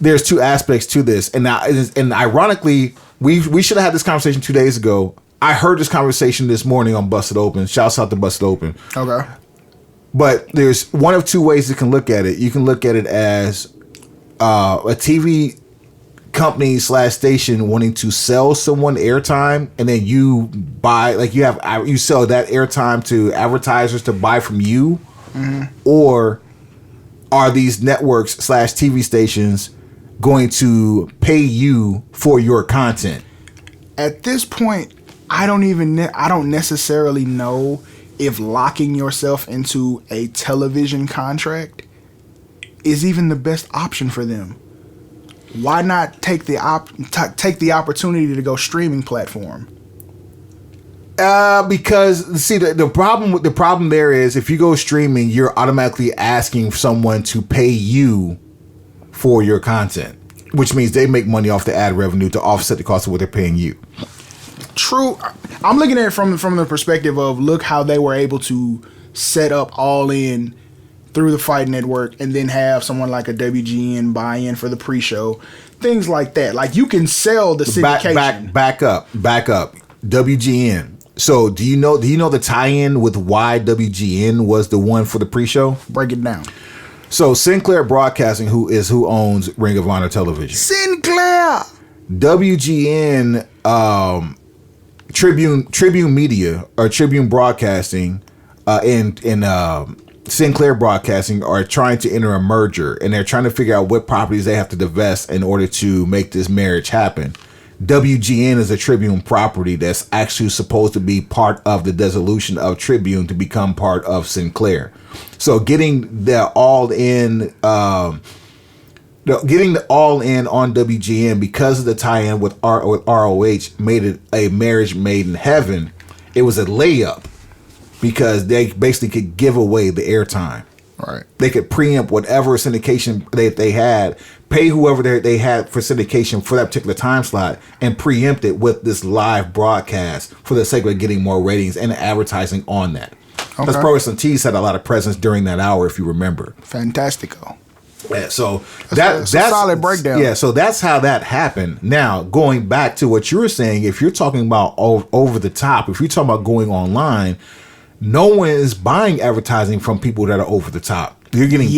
S1: There's two aspects to this, and ironically, we should have had this conversation 2 days ago. I heard this conversation this morning on Busted Open. Shouts out to Busted Open.
S2: Okay.
S1: But there's one of two ways you can look at it. You can look at it as a TV company / station wanting to sell someone airtime, and then you buy, like, you sell that airtime to advertisers to buy from you, or are these networks / TV stations going to pay you for your content?
S2: At this point, I don't necessarily know if locking yourself into a television contract is even the best option for them. Why not take the opportunity to go streaming platform?
S1: Because see, the problem there is, if you go streaming, you're automatically asking someone to pay you for your content, which means they make money off the ad revenue to offset the cost of what they're paying you.
S2: True. I'm looking at it from the perspective of, look how they were able to set up All In through the Fight Network, and then have someone like a WGN buy in for the pre-show, things like that. Like, you can sell the syndication.
S1: Back up. WGN. So do you know the tie-in with why WGN was the one for the pre-show?
S2: Break it down.
S1: So Sinclair Broadcasting, who owns Ring of Honor Television.
S2: Sinclair.
S1: WGN, Tribune Media or Tribune Broadcasting, and Sinclair Broadcasting are trying to enter a merger, and they're trying to figure out what properties they have to divest in order to make this marriage happen. WGN is a Tribune property that's actually supposed to be part of the dissolution of Tribune to become part of Sinclair. So getting the all in on WGN because of the tie-in with ROH made it a marriage made in heaven. It was a layup because they basically could give away the airtime.
S2: Right.
S1: They could preempt whatever syndication they had, pay whoever they had for syndication for that particular time slot, and preempt it with this live broadcast for the sake of getting more ratings and advertising on that.
S2: Okay.
S1: Because Pro Wrestling Tees had a lot of presence during that hour, if you remember.
S2: Fantastico.
S1: Yeah, so
S2: that's a solid breakdown.
S1: Yeah, so that's how that happened. Now, going back to what you were saying, if you're talking about over the top, if you're talking about going online, no one is buying advertising from people that are over the top. You're getting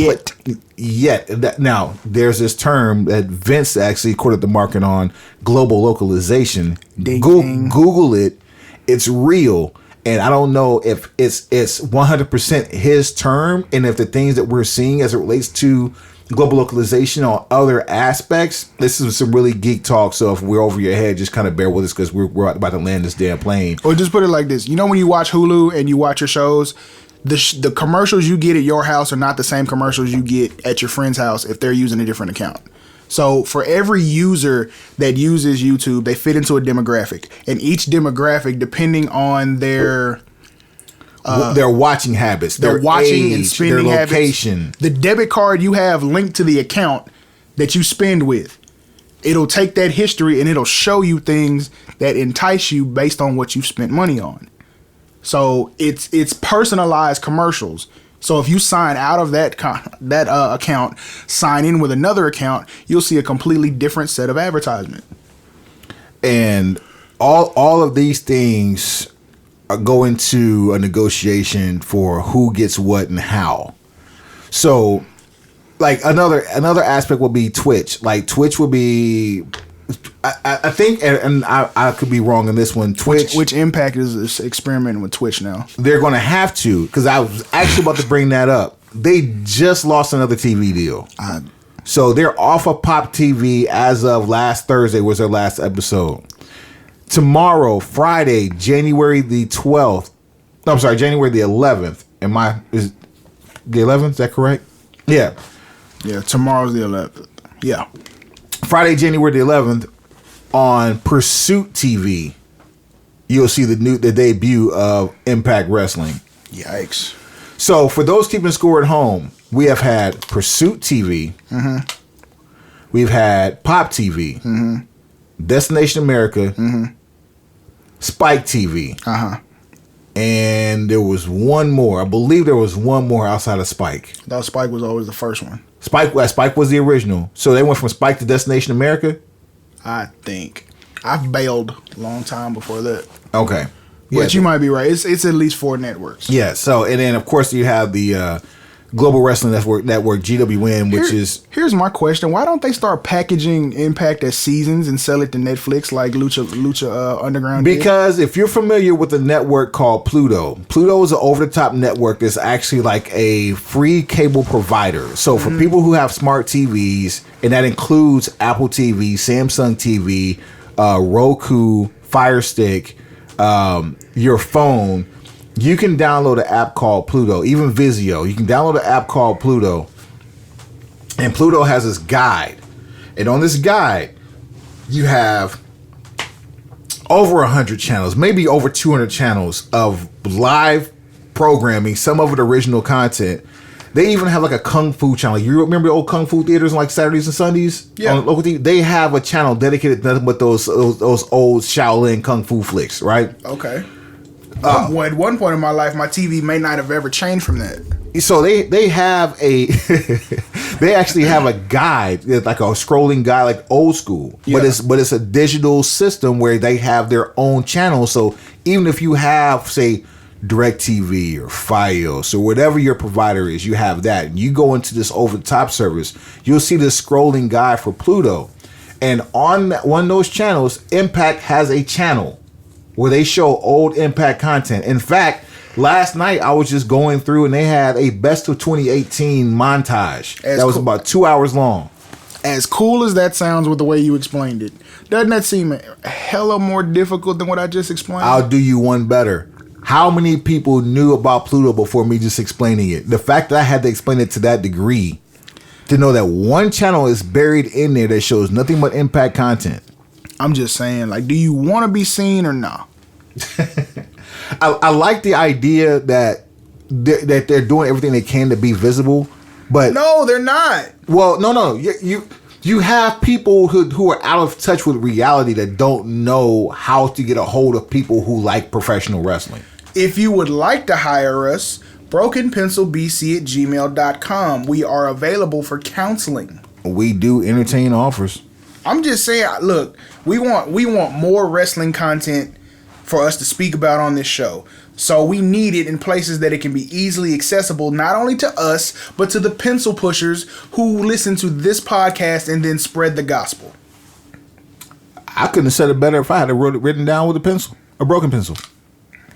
S1: now, there's this term that Vince actually quoted the market on, global localization. Google it. It's real. And I don't know if it's 100% his term, and if the things that we're seeing as it relates to global localization on other aspects, this is some really geek talk. So if we're over your head, just kind of bear with us because we're about to land this damn plane.
S2: Or just put it like this: you know, when you watch Hulu and you watch your shows, the commercials you get at your house are not the same commercials you get at your friend's house if they're using a different account. So for every user that uses YouTube, they fit into a demographic, and each demographic, depending on their
S1: watching habits,
S2: their watching
S1: age,
S2: and spending
S1: their location,
S2: habits, the debit card you have linked to the account that you spend with, it'll take that history and it'll show you things that entice you based on what you've spent money on. So it's personalized commercials. So if you sign out of that account, sign in with another account, you'll see a completely different set of advertisement.
S1: And all of these things go into a negotiation for who gets what and how. So, like another aspect will be Twitch. Like Twitch will be, I think, and I could be wrong on this one. Twitch,
S2: which Impact is experimenting with Twitch now.
S1: They're going to have to, because I was actually about to bring that up. They just lost another TV deal. So they're off of Pop TV as of last Thursday was their last episode. Tomorrow, Friday, January the 12th. No, I'm sorry, January the 11th. Is the 11th? Is that correct? Yeah.
S2: Yeah, tomorrow's the 11th. Yeah.
S1: Friday, January the 11th, on Pursuit TV, you'll see the debut of Impact Wrestling.
S2: Yikes.
S1: So for those keeping score at home, we have had Pursuit TV. Mm-hmm. We've had Pop TV. Mm-hmm. Destination America. Mm-hmm. Spike TV.
S2: Uh-huh.
S1: And there was one more. I believe there was one more outside of Spike.
S2: I thought Spike was always the first one.
S1: Spike was the original. So they went from Spike to Destination America?
S2: I think. I've bailed a long time before that.
S1: Okay.
S2: But you might be right. It's at least 4 networks.
S1: Yeah. So, and then, of course, you have the Global Wrestling Network, GWN, which is...
S2: Here's my question. Why don't they start packaging Impact as seasons and sell it to Netflix like Lucha Underground
S1: Because if you're familiar with a network called Pluto is an over-the-top network that's actually like a free cable provider. So for people who have smart TVs, and that includes Apple TV, Samsung TV, Roku, Fire Stick, your phone... You can download an app called Pluto, even Vizio. You can download an app called Pluto, and Pluto has this guide. And on this guide, you have over 100 channels, maybe over 200 channels of live programming, some of it original content. They even have like a Kung Fu channel. You remember the old Kung Fu theaters on like Saturdays and Sundays?
S2: Yeah.
S1: On local TV? They have a channel dedicated to nothing but those old Shaolin Kung Fu flicks, right?
S2: Okay. Well, at one point in my life, my TV may not have ever changed from that.
S1: So they have a They actually have a guide, it's like a scrolling guide, like old school.
S2: Yeah.
S1: But it's a digital system where they have their own channel. So even if you have, say, DirecTV or Fios or whatever your provider is, you have that. And you go into this over-the-top service, you'll see this scrolling guide for Pluto. And on one of those channels, Impact has a channel where they show old Impact content. In fact, last night I was just going through and they had a best of 2018 montage that was about 2 hours long.
S2: As cool as that sounds with the way you explained it, doesn't that seem hella more difficult than what I just explained?
S1: I'll do you one better. How many people knew about Pluto before me just explaining it? The fact that I had to explain it to that degree, to know that one channel is buried in there that shows nothing but Impact content.
S2: I'm just saying, like, do you want to be seen or not?
S1: I like the idea that they're doing everything they can to be visible, but
S2: No, they're not.
S1: well, no. You have people who are out of touch with reality that don't know how to get a hold of people who like professional wrestling.
S2: If you would like to hire us, BrokenpencilBC@gmail.com. We are available for counseling.
S1: We do entertain offers.
S2: I'm just saying, look, we want more wrestling content for us to speak about on this show. So we need it in places that it can be easily accessible, not only to us, but to the pencil pushers who listen to this podcast and then spread the gospel.
S1: I couldn't have said it better if I had it written down with a pencil, a broken pencil.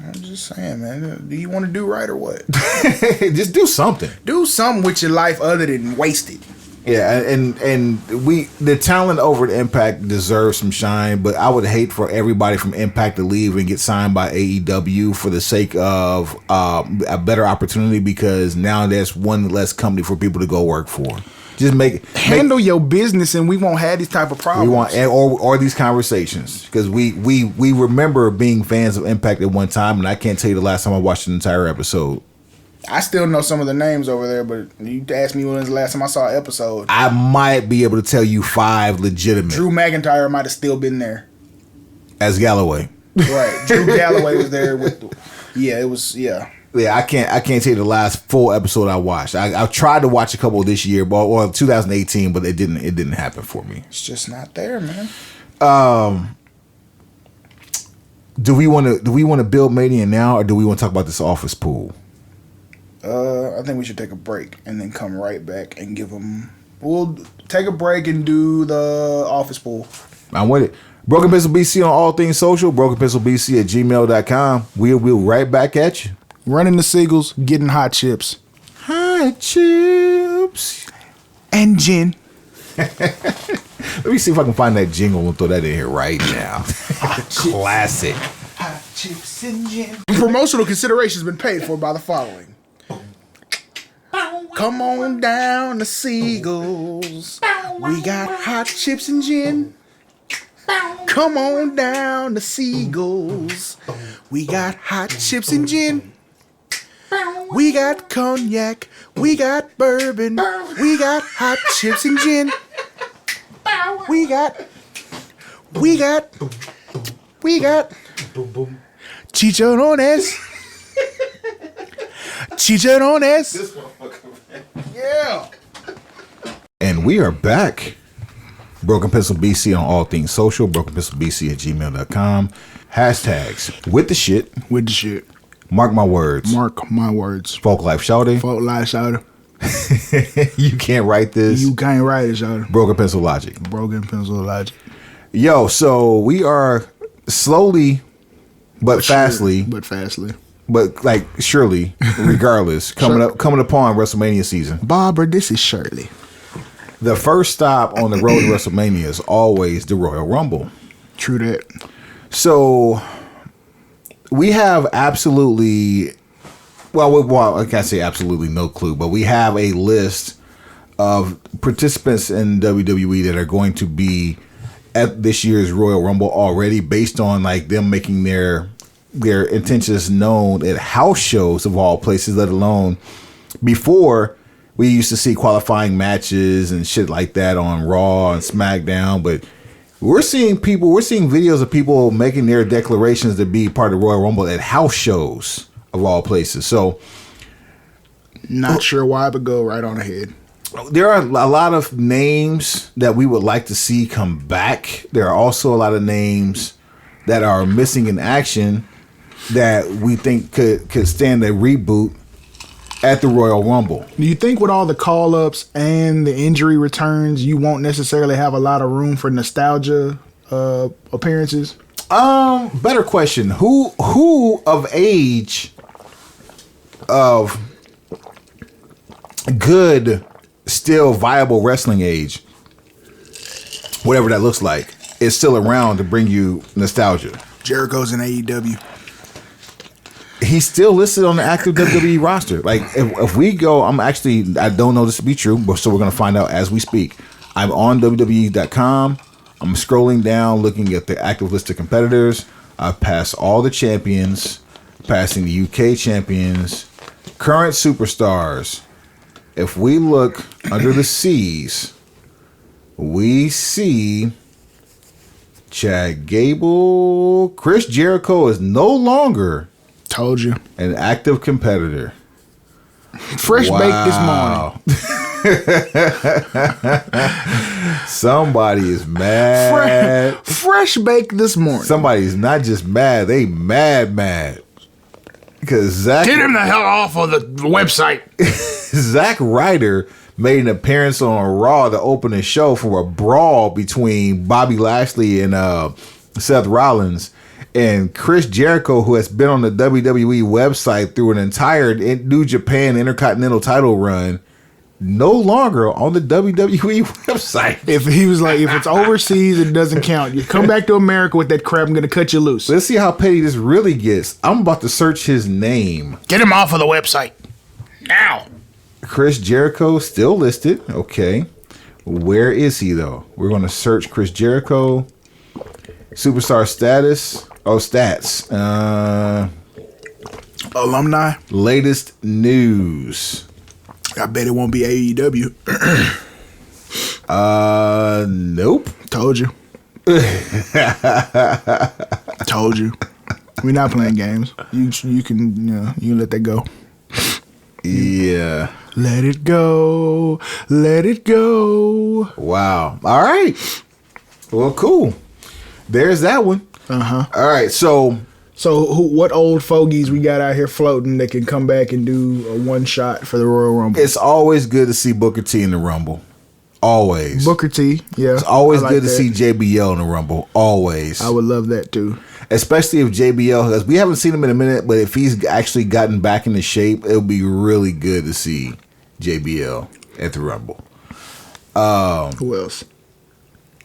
S2: I'm just saying, man. Do you want to do right or what?
S1: Just do something.
S2: Do something with your life other than waste it.
S1: Yeah, and the talent over at Impact deserves some shine, but I would hate for everybody from Impact to leave and get signed by AEW for the sake of a better opportunity, because now there's one less company for people to go work for. Just
S2: handle your business, and we won't have these type of problems.
S1: We want or these conversations, because we remember being fans of Impact at one time, and I can't tell you the last time I watched an entire episode.
S2: I still know some of the names over there, but you asked me when was the last time I saw an episode.
S1: I might be able to tell you 5 legitimate.
S2: Drew McIntyre might have still been there
S1: as Galloway.
S2: Right, Drew Galloway was there with. Yeah,
S1: I can't tell you the last full episode I watched. I tried to watch a couple this year, or 2018, but it didn't happen for me.
S2: It's just not there, man.
S1: Do we want to build Mania now, or do we want to talk about this office pool?
S2: I think we should take a break and then come right back and give them. We'll take a break and do the office pool.
S1: I'm with it. Broken Pencil BC on all things social. BrokenpencilBC@gmail.com. We'll right back at you.
S2: Running the Seagulls, getting hot chips.
S1: Hot chips.
S2: And gin.
S1: Let me see if I can find that jingle. We'll throw that in here right now. Classic.
S2: Hot chips and gin. Promotional consideration has been paid for by the following. Come on down to Seagulls. We got hot chips and gin. Come on down to Seagulls. We got hot chips and gin. We got cognac. We got bourbon. We got hot chips and gin. We got chicharrones. Chicharrones. Yeah.
S1: And we are back. Broken Pencil BC on all things social. BrokenpencilBC@gmail.com. Hashtags with the shit.
S2: With the shit.
S1: Mark my words.
S2: Mark my words.
S1: Folk life shouty.
S2: Folk life shouty.
S1: You can't write this.
S2: You can't write it, shouty.
S1: Broken pencil logic.
S2: Broken pencil logic.
S1: Yo, so we are slowly but fastly. But like surely, regardless, coming upon WrestleMania season.
S2: Barbara, this is Shirley.
S1: The first stop on the road to WrestleMania is always the Royal Rumble.
S2: True that.
S1: So we have absolutely, I can't say absolutely no clue, but we have a list of participants in WWE that are going to be at this year's Royal Rumble already, based on like them making their intentions known at house shows of all places, let alone before. We used to see qualifying matches and shit like that on Raw and SmackDown, but we're seeing videos of people making their declarations to be part of the Royal Rumble at house shows of all places. So,
S2: not sure why, but go right on ahead.
S1: there are a lot of names that we would like to see come back. There are also a lot of names that are missing in action that we think could stand a reboot at the Royal Rumble.
S2: Do you think with all the call-ups and the injury returns, you won't necessarily have a lot of room for nostalgia appearances?
S1: Better question. Who of age of good, still viable wrestling age, whatever that looks like, is still around to bring you nostalgia?
S2: Jericho's in AEW.
S1: He's still listed on the active WWE roster. Like, if we go, I don't know this to be true, but so we're going to find out as we speak. I'm on WWE.com. I'm scrolling down, looking at the active list of competitors. I've passed all the champions, passing the UK champions, current superstars. If we look under the C's, we see Chad Gable. Chris Jericho is no longer
S2: Told you.
S1: an active competitor.
S2: Fresh baked this morning.
S1: Somebody is mad.
S2: Fresh baked this morning.
S1: Somebody's not just mad, they mad. Because Zach...
S2: Get him the hell off of the website.
S1: Zack Ryder made an appearance on Raw to open the show for a brawl between Bobby Lashley and Seth Rollins. And Chris Jericho, who has been on the WWE website through an entire New Japan Intercontinental title run, no longer on the WWE website.
S2: If he was like, if it's overseas, it doesn't count. You come back to America with that crap, I'm going to cut you loose.
S1: Let's see how petty this really gets. I'm about to search his name.
S2: Get him off of the website. Now.
S1: Chris Jericho still listed. Okay. Where is he, though? We're going to search Chris Jericho. Superstar status. Oh, stats.
S2: Alumni.
S1: Latest news.
S2: I bet it won't be AEW.
S1: Nope.
S2: Told you. Told you. We're not playing games. You can let that go.
S1: Yeah.
S2: Let it go. Let it go.
S1: Wow. All right. Well, cool. There's that one.
S2: Uh-huh.
S1: All right. So
S2: what old fogies we got out here floating that can come back and do a one shot for the Royal Rumble?
S1: it's always good to see Booker T in the Rumble. Always.
S2: Booker T, yeah.
S1: It's always
S2: I like
S1: good to
S2: that.
S1: see JBL in the Rumble. Always.
S2: I would love that too.
S1: Especially if JBL, because we haven't seen him in a minute, but if he's actually gotten back into shape, it would be really good to see JBL at the Rumble.
S2: Who else?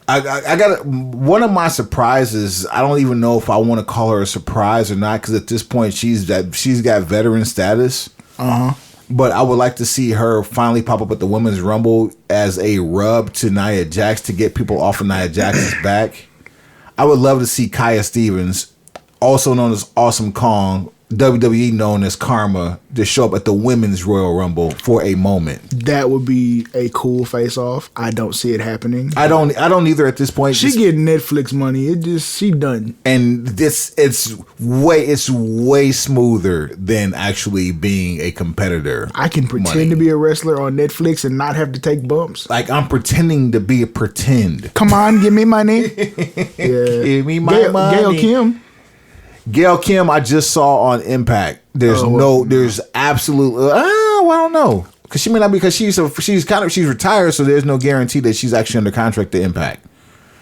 S1: I got one of my surprises. I don't even know if I want to call her a surprise or not, because at this point she's got veteran status. But I would like to see her finally pop up at the Women's Rumble as a rub to Nia Jax to get people off of Nia Jax's back. I would love to see Kaya Stevens, also known as Awesome Kong, WWE known as Karma, to show up at the Women's Royal Rumble for a moment.
S2: That would be a cool face off. I don't see it happening.
S1: I don't either at this point.
S2: She getting Netflix money. She done.
S1: And it's way smoother than actually being a competitor.
S2: I can pretend to be a wrestler on Netflix and not have to take bumps.
S1: Like, I'm pretending to be a pretend.
S2: Come on, give me money. Yeah.
S1: Give me my money. Gail Kim, I just saw on Impact. There's absolute. I don't know, because she may not be, because she's retired, so there's no guarantee that she's actually under contract to Impact.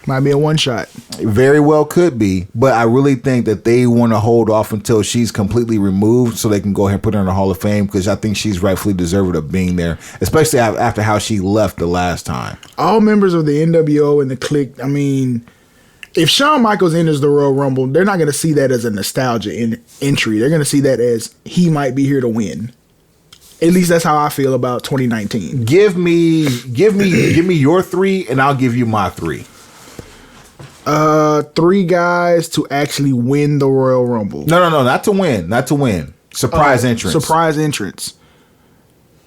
S2: Might be a one shot.
S1: Very well could be, but I really think that they want to hold off until she's completely removed so they can go ahead and put her in the Hall of Fame, because I think she's rightfully deserved of being there, especially after how she left the last time.
S2: All members of the NWO and the Clique, I mean, if Shawn Michaels enters the Royal Rumble, they're not going to see that as a nostalgia entry. They're going to see that as he might be here to win. At least that's how I feel about 2019.
S1: Give me your three, and I'll give you my three.
S2: 3 guys to actually win the Royal Rumble.
S1: No, not to win. Surprise entrance.
S2: Surprise entrance.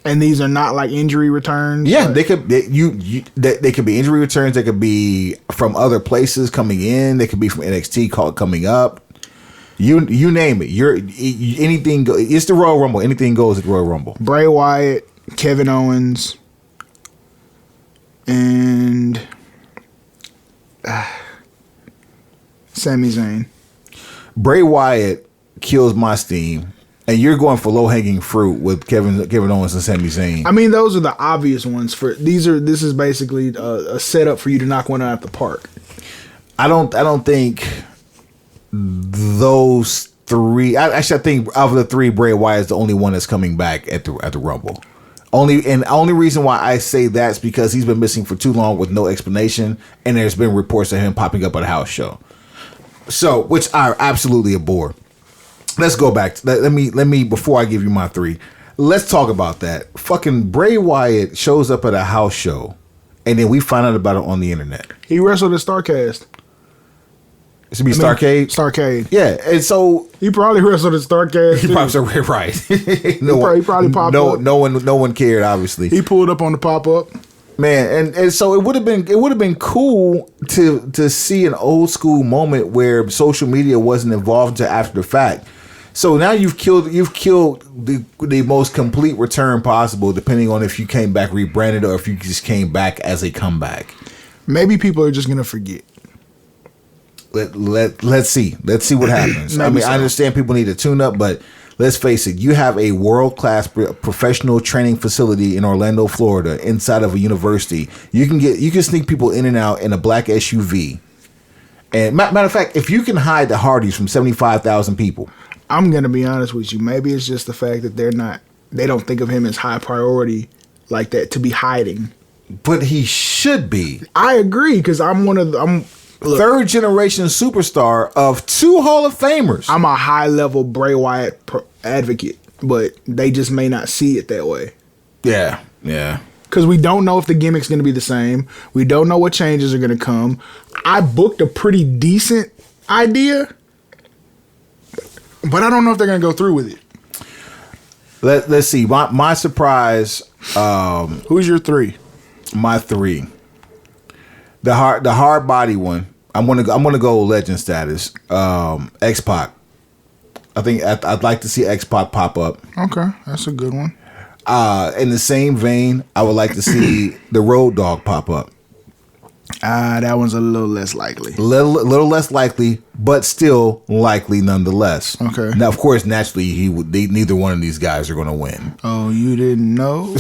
S2: And these are not like injury returns.
S1: Yeah, they could. They could be injury returns. They could be from other places coming in. They could be from NXT coming up. You name it. Anything. It's the Royal Rumble. Anything goes at the Royal Rumble.
S2: Bray Wyatt, Kevin Owens, and Sami Zayn.
S1: Bray Wyatt kills my steam, and you're going for low hanging fruit with Kevin Owens and Sami Zayn.
S2: I mean, those are the obvious ones. This is basically a setup for you to knock one out the park.
S1: I don't think those three. I think of the three, Bray Wyatt is the only one that's coming back at the Rumble. Only reason why I say that is because he's been missing for too long with no explanation, and there's been reports of him popping up at a house show. So, which I absolutely abhor. Let's go back. Let me before I give you my three. Let's talk about that. Fucking Bray Wyatt shows up at a house show, and then we find out about it on the internet.
S2: He wrestled at StarCast.
S1: It should be Starcade.
S2: Starcade.
S1: Yeah, and so
S2: he probably wrestled at StarCast.
S1: He probably right.
S2: He probably popped up.
S1: No one cared. Obviously,
S2: he pulled up on the pop up.
S1: Man, and so it would have been cool to see an old school moment where social media wasn't involved until after the fact. So now you've killed the most complete return possible, depending on if you came back rebranded or if you just came back as a comeback.
S2: Maybe people are just gonna forget.
S1: Let's see what happens. I mean, so. I understand people need to tune up, but let's face it, you have a world-class professional training facility in Orlando, Florida, inside of a university. You can sneak people in and out in a black SUV. And matter of fact, if you can hide the Hardys from 75,000 people.
S2: I'm going to be honest with you. Maybe it's just the fact that they don't think of him as high priority like that to be hiding.
S1: But he should be.
S2: I agree, because
S1: Look, third generation superstar of 2 Hall of Famers.
S2: I'm a high level Bray Wyatt advocate, but they just may not see it that way.
S1: Yeah.
S2: Because we don't know if the gimmick's going to be the same. We don't know what changes are going to come. I booked a pretty decent idea, but I don't know if they're going to go through with it.
S1: Let's see. My surprise.
S2: Who's your 3?
S1: My 3. The hard body one. I'm gonna go legend status. X-Pac. I think I'd like to see X-Pac pop up.
S2: Okay, that's a good one.
S1: In the same vein, I would like to see the Road Dogg pop up.
S2: That one's a little less likely.
S1: Little less likely, but still likely nonetheless.
S2: Okay.
S1: Now, of course, naturally, neither one of these guys are going to win.
S2: Oh, you didn't know?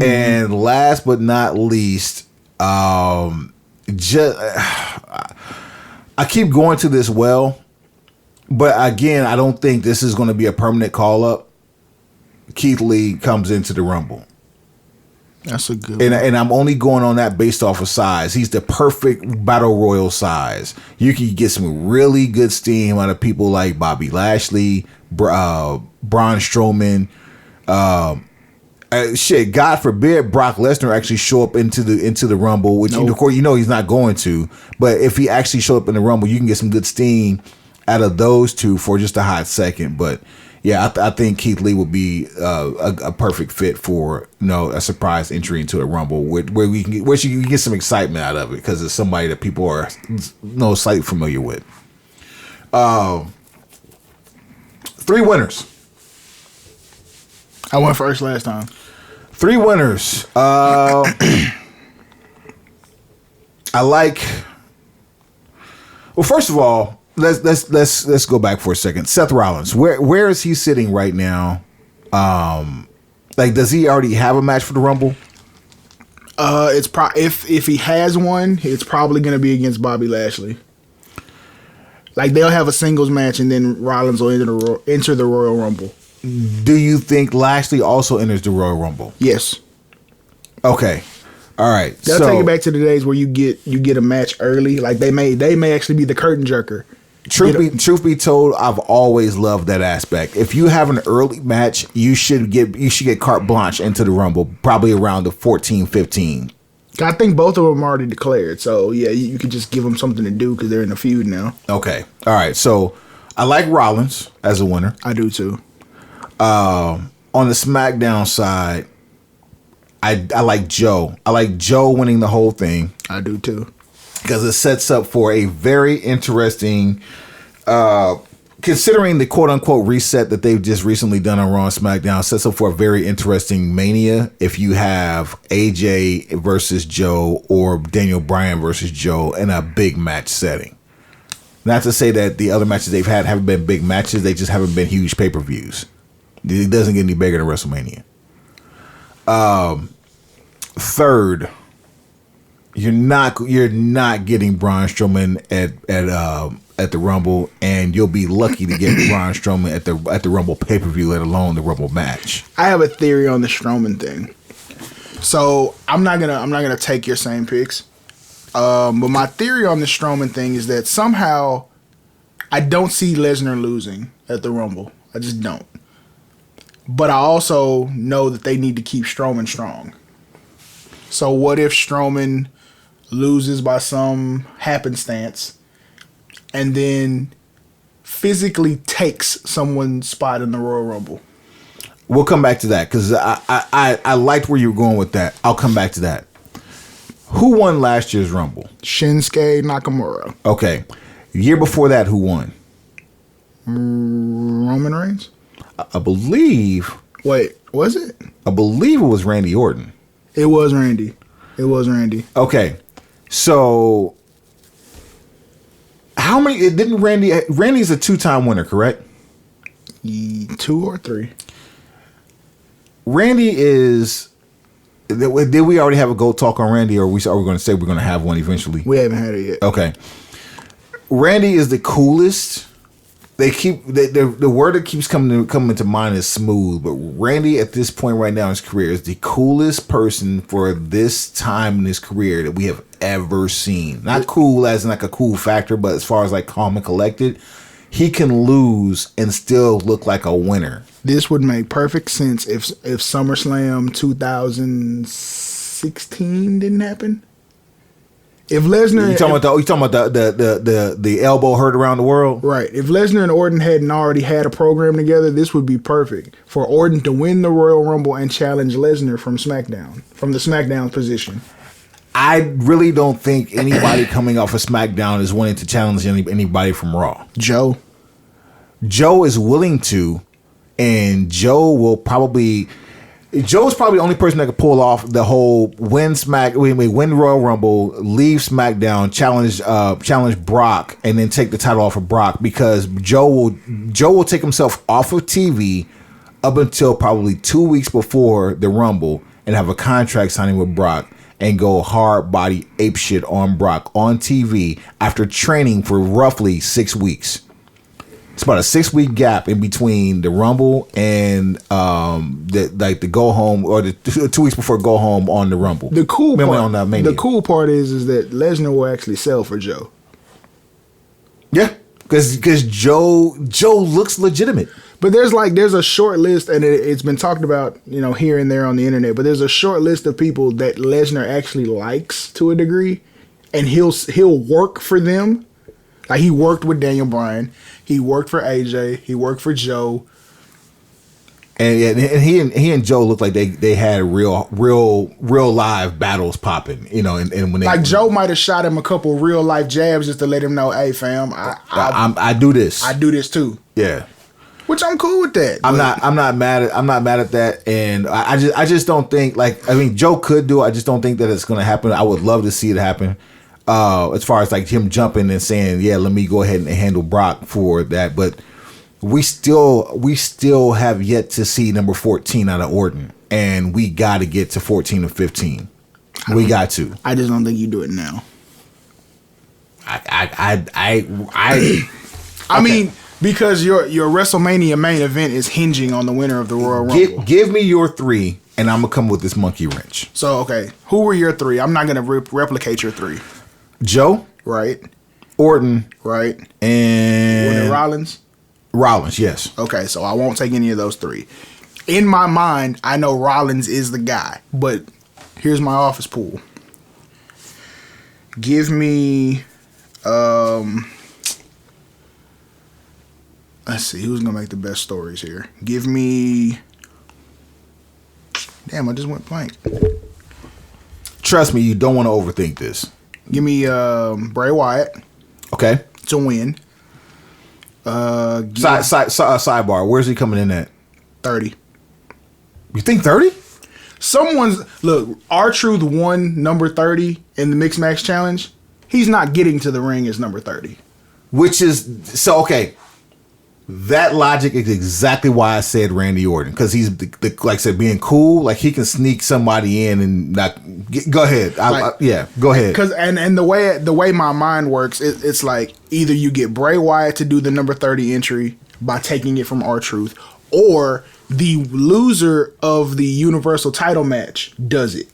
S1: And last but not least, I keep going to this well, but again, I don't think this is going to be a permanent call up. Keith Lee comes into the Rumble.
S2: That's a good
S1: one. And I'm only going on that based off of size. He's the perfect battle royal size. You can get some really good steam out of people like Bobby Lashley, Braun Strowman. God forbid Brock Lesnar actually show up into the Rumble, which of course he's not going to. But if he actually showed up in the Rumble, you can get some good steam out of those two for just a hot second. But yeah, I think Keith Lee would be a perfect fit for a surprise entry into a Rumble where you can get some excitement out of it because it's somebody that people are slightly familiar with. 3 winners.
S2: I went first last time.
S1: 3 winners. I like. Well, first of all, let's go back for a second. Seth Rollins, where is he sitting right now? Does he already have a match for the Rumble?
S2: It's if he has one, it's probably going to be against Bobby Lashley. They'll have a singles match, and then Rollins will enter the Royal Rumble.
S1: Do you think Lashley also enters the Royal Rumble?
S2: Yes.
S1: Okay. All right.
S2: They'll take it back to the days where you get a match early. They may actually be the curtain jerker.
S1: Truth be told, I've always loved that aspect. If you have an early match, you should get carte blanche into the Rumble, probably around the 14-15.
S2: I think both of them are already declared. So yeah, you could just give them something to do because they're in a feud now.
S1: Okay. All right. So I like Rollins as a winner.
S2: I do too.
S1: On the SmackDown side, I like Joe. I like Joe winning the whole thing.
S2: I do too.
S1: Because it sets up for a very interesting considering the quote unquote reset that they've just recently done on Raw and SmackDown, sets up for a very interesting Mania if you have AJ versus Joe or Daniel Bryan versus Joe in a big match setting. Not to say that the other matches they've had haven't been big matches, they just haven't been huge pay-per-views. It doesn't get any bigger than WrestleMania. Third, you're not getting Braun Strowman at the Rumble, and you'll be lucky to get Braun Strowman at the Rumble pay-per-view, let alone the Rumble match.
S2: I have a theory on the Strowman thing. So I'm not gonna take your same picks. But my theory on the Strowman thing is that somehow I don't see Lesnar losing at the Rumble. I just don't. But I also know that they need to keep Strowman strong. So what if Strowman loses by some happenstance and then physically takes someone's spot in the Royal Rumble?
S1: We'll come back to that because I liked where you were going with that. I'll come back to that. Who won last year's Rumble?
S2: Shinsuke Nakamura.
S1: Okay. The year before that, who won?
S2: Roman Reigns?
S1: I believe.
S2: Wait, was it?
S1: I believe it was Randy Orton.
S2: It was Randy.
S1: Okay. So, how many? Didn't Randy's a 2-time winner, correct?
S2: 2 or 3.
S1: Randy is. Did we already have a gold talk on Randy, or are we going to say we're going to have one eventually?
S2: We haven't had it yet.
S1: Okay. Randy is the coolest. They keep the word that keeps coming to mind is smooth, but Randy at this point right now in his career is the coolest person for this time in his career that we have ever seen. Not cool as in like a cool factor, but as far as like calm and collected, he can lose and still look like a winner. This
S2: would make perfect sense if SummerSlam 2016 didn't happen. If Lesnar,
S1: you talking about the elbow hurt around the world,
S2: right? If Lesnar and Orton hadn't already had a program together, this would be perfect for Orton to win the Royal Rumble and challenge Lesnar from the SmackDown position.
S1: I really don't think anybody coming off of SmackDown is wanting to challenge anybody from Raw.
S2: Joe
S1: is willing to, and Joe's probably the only person that could pull off the whole win Royal Rumble, leave SmackDown, challenge Brock, and then take the title off of Brock, because Joe will take himself off of TV up until probably 2 weeks before the Rumble and have a contract signing with Brock and go hard body apeshit on Brock on TV after training for roughly 6 weeks. It's about a 6-week gap in between the Rumble and the go home, or the 2 weeks before go home on the Rumble.
S2: The cool part is that Lesnar will actually sell for Joe.
S1: Yeah, because Joe looks legitimate.
S2: But there's a short list, and it's been talked about, here and there on the internet. But there's a short list of people that Lesnar actually likes to a degree, and he'll work for them. Like, he worked with Daniel Bryan, he worked for AJ, he worked for Joe,
S1: and he and Joe looked like they had real live battles popping, and when they
S2: Joe might have shot him a couple real life jabs just to let him know, hey fam,
S1: I do this.
S2: I do this too.
S1: Yeah.
S2: Which I'm cool with that.
S1: I'm not mad at that, and I just don't think Joe could do it. I just don't think that it's gonna happen. I would love to see it happen. As far as like him jumping and saying, yeah, let me go ahead and handle Brock for that, but we still have yet to see number 14 out of Orton, and we got to get to 14 or 15. We got to.
S2: I just don't think you do it now.
S1: I
S2: mean, because your WrestleMania main event is hinging on the winner of the Royal Rumble.
S1: Give me your 3, and I'm gonna come with this monkey wrench.
S2: So, okay, who were your 3? I'm not gonna replicate your 3.
S1: Joe,
S2: right?
S1: Orton,
S2: right?
S1: And
S2: was it Rollins?
S1: Rollins, yes.
S2: Okay, so I won't take any of those 3. In my mind, I know Rollins is the guy, but here's my office pool. Give me, let's see, who's gonna make the best stories here? Give me, damn, I just went blank.
S1: Trust me, you don't want to overthink this.
S2: Give me Bray Wyatt.
S1: Okay.
S2: To win.
S1: Sidebar. Where's he coming in at?
S2: 30.
S1: You think 30?
S2: Look, R-Truth won number 30 in the Mixed Match Challenge. He's not getting to the ring as number 30.
S1: Which is, so, okay. That logic is exactly why I said Randy Orton. Because he's, like I said, being cool. Like, he can sneak somebody in and not... Go ahead. Go ahead.
S2: Because and the way my mind works, it's like either you get Bray Wyatt to do the number 30 entry by taking it from R-Truth, or the loser of the Universal title match does it.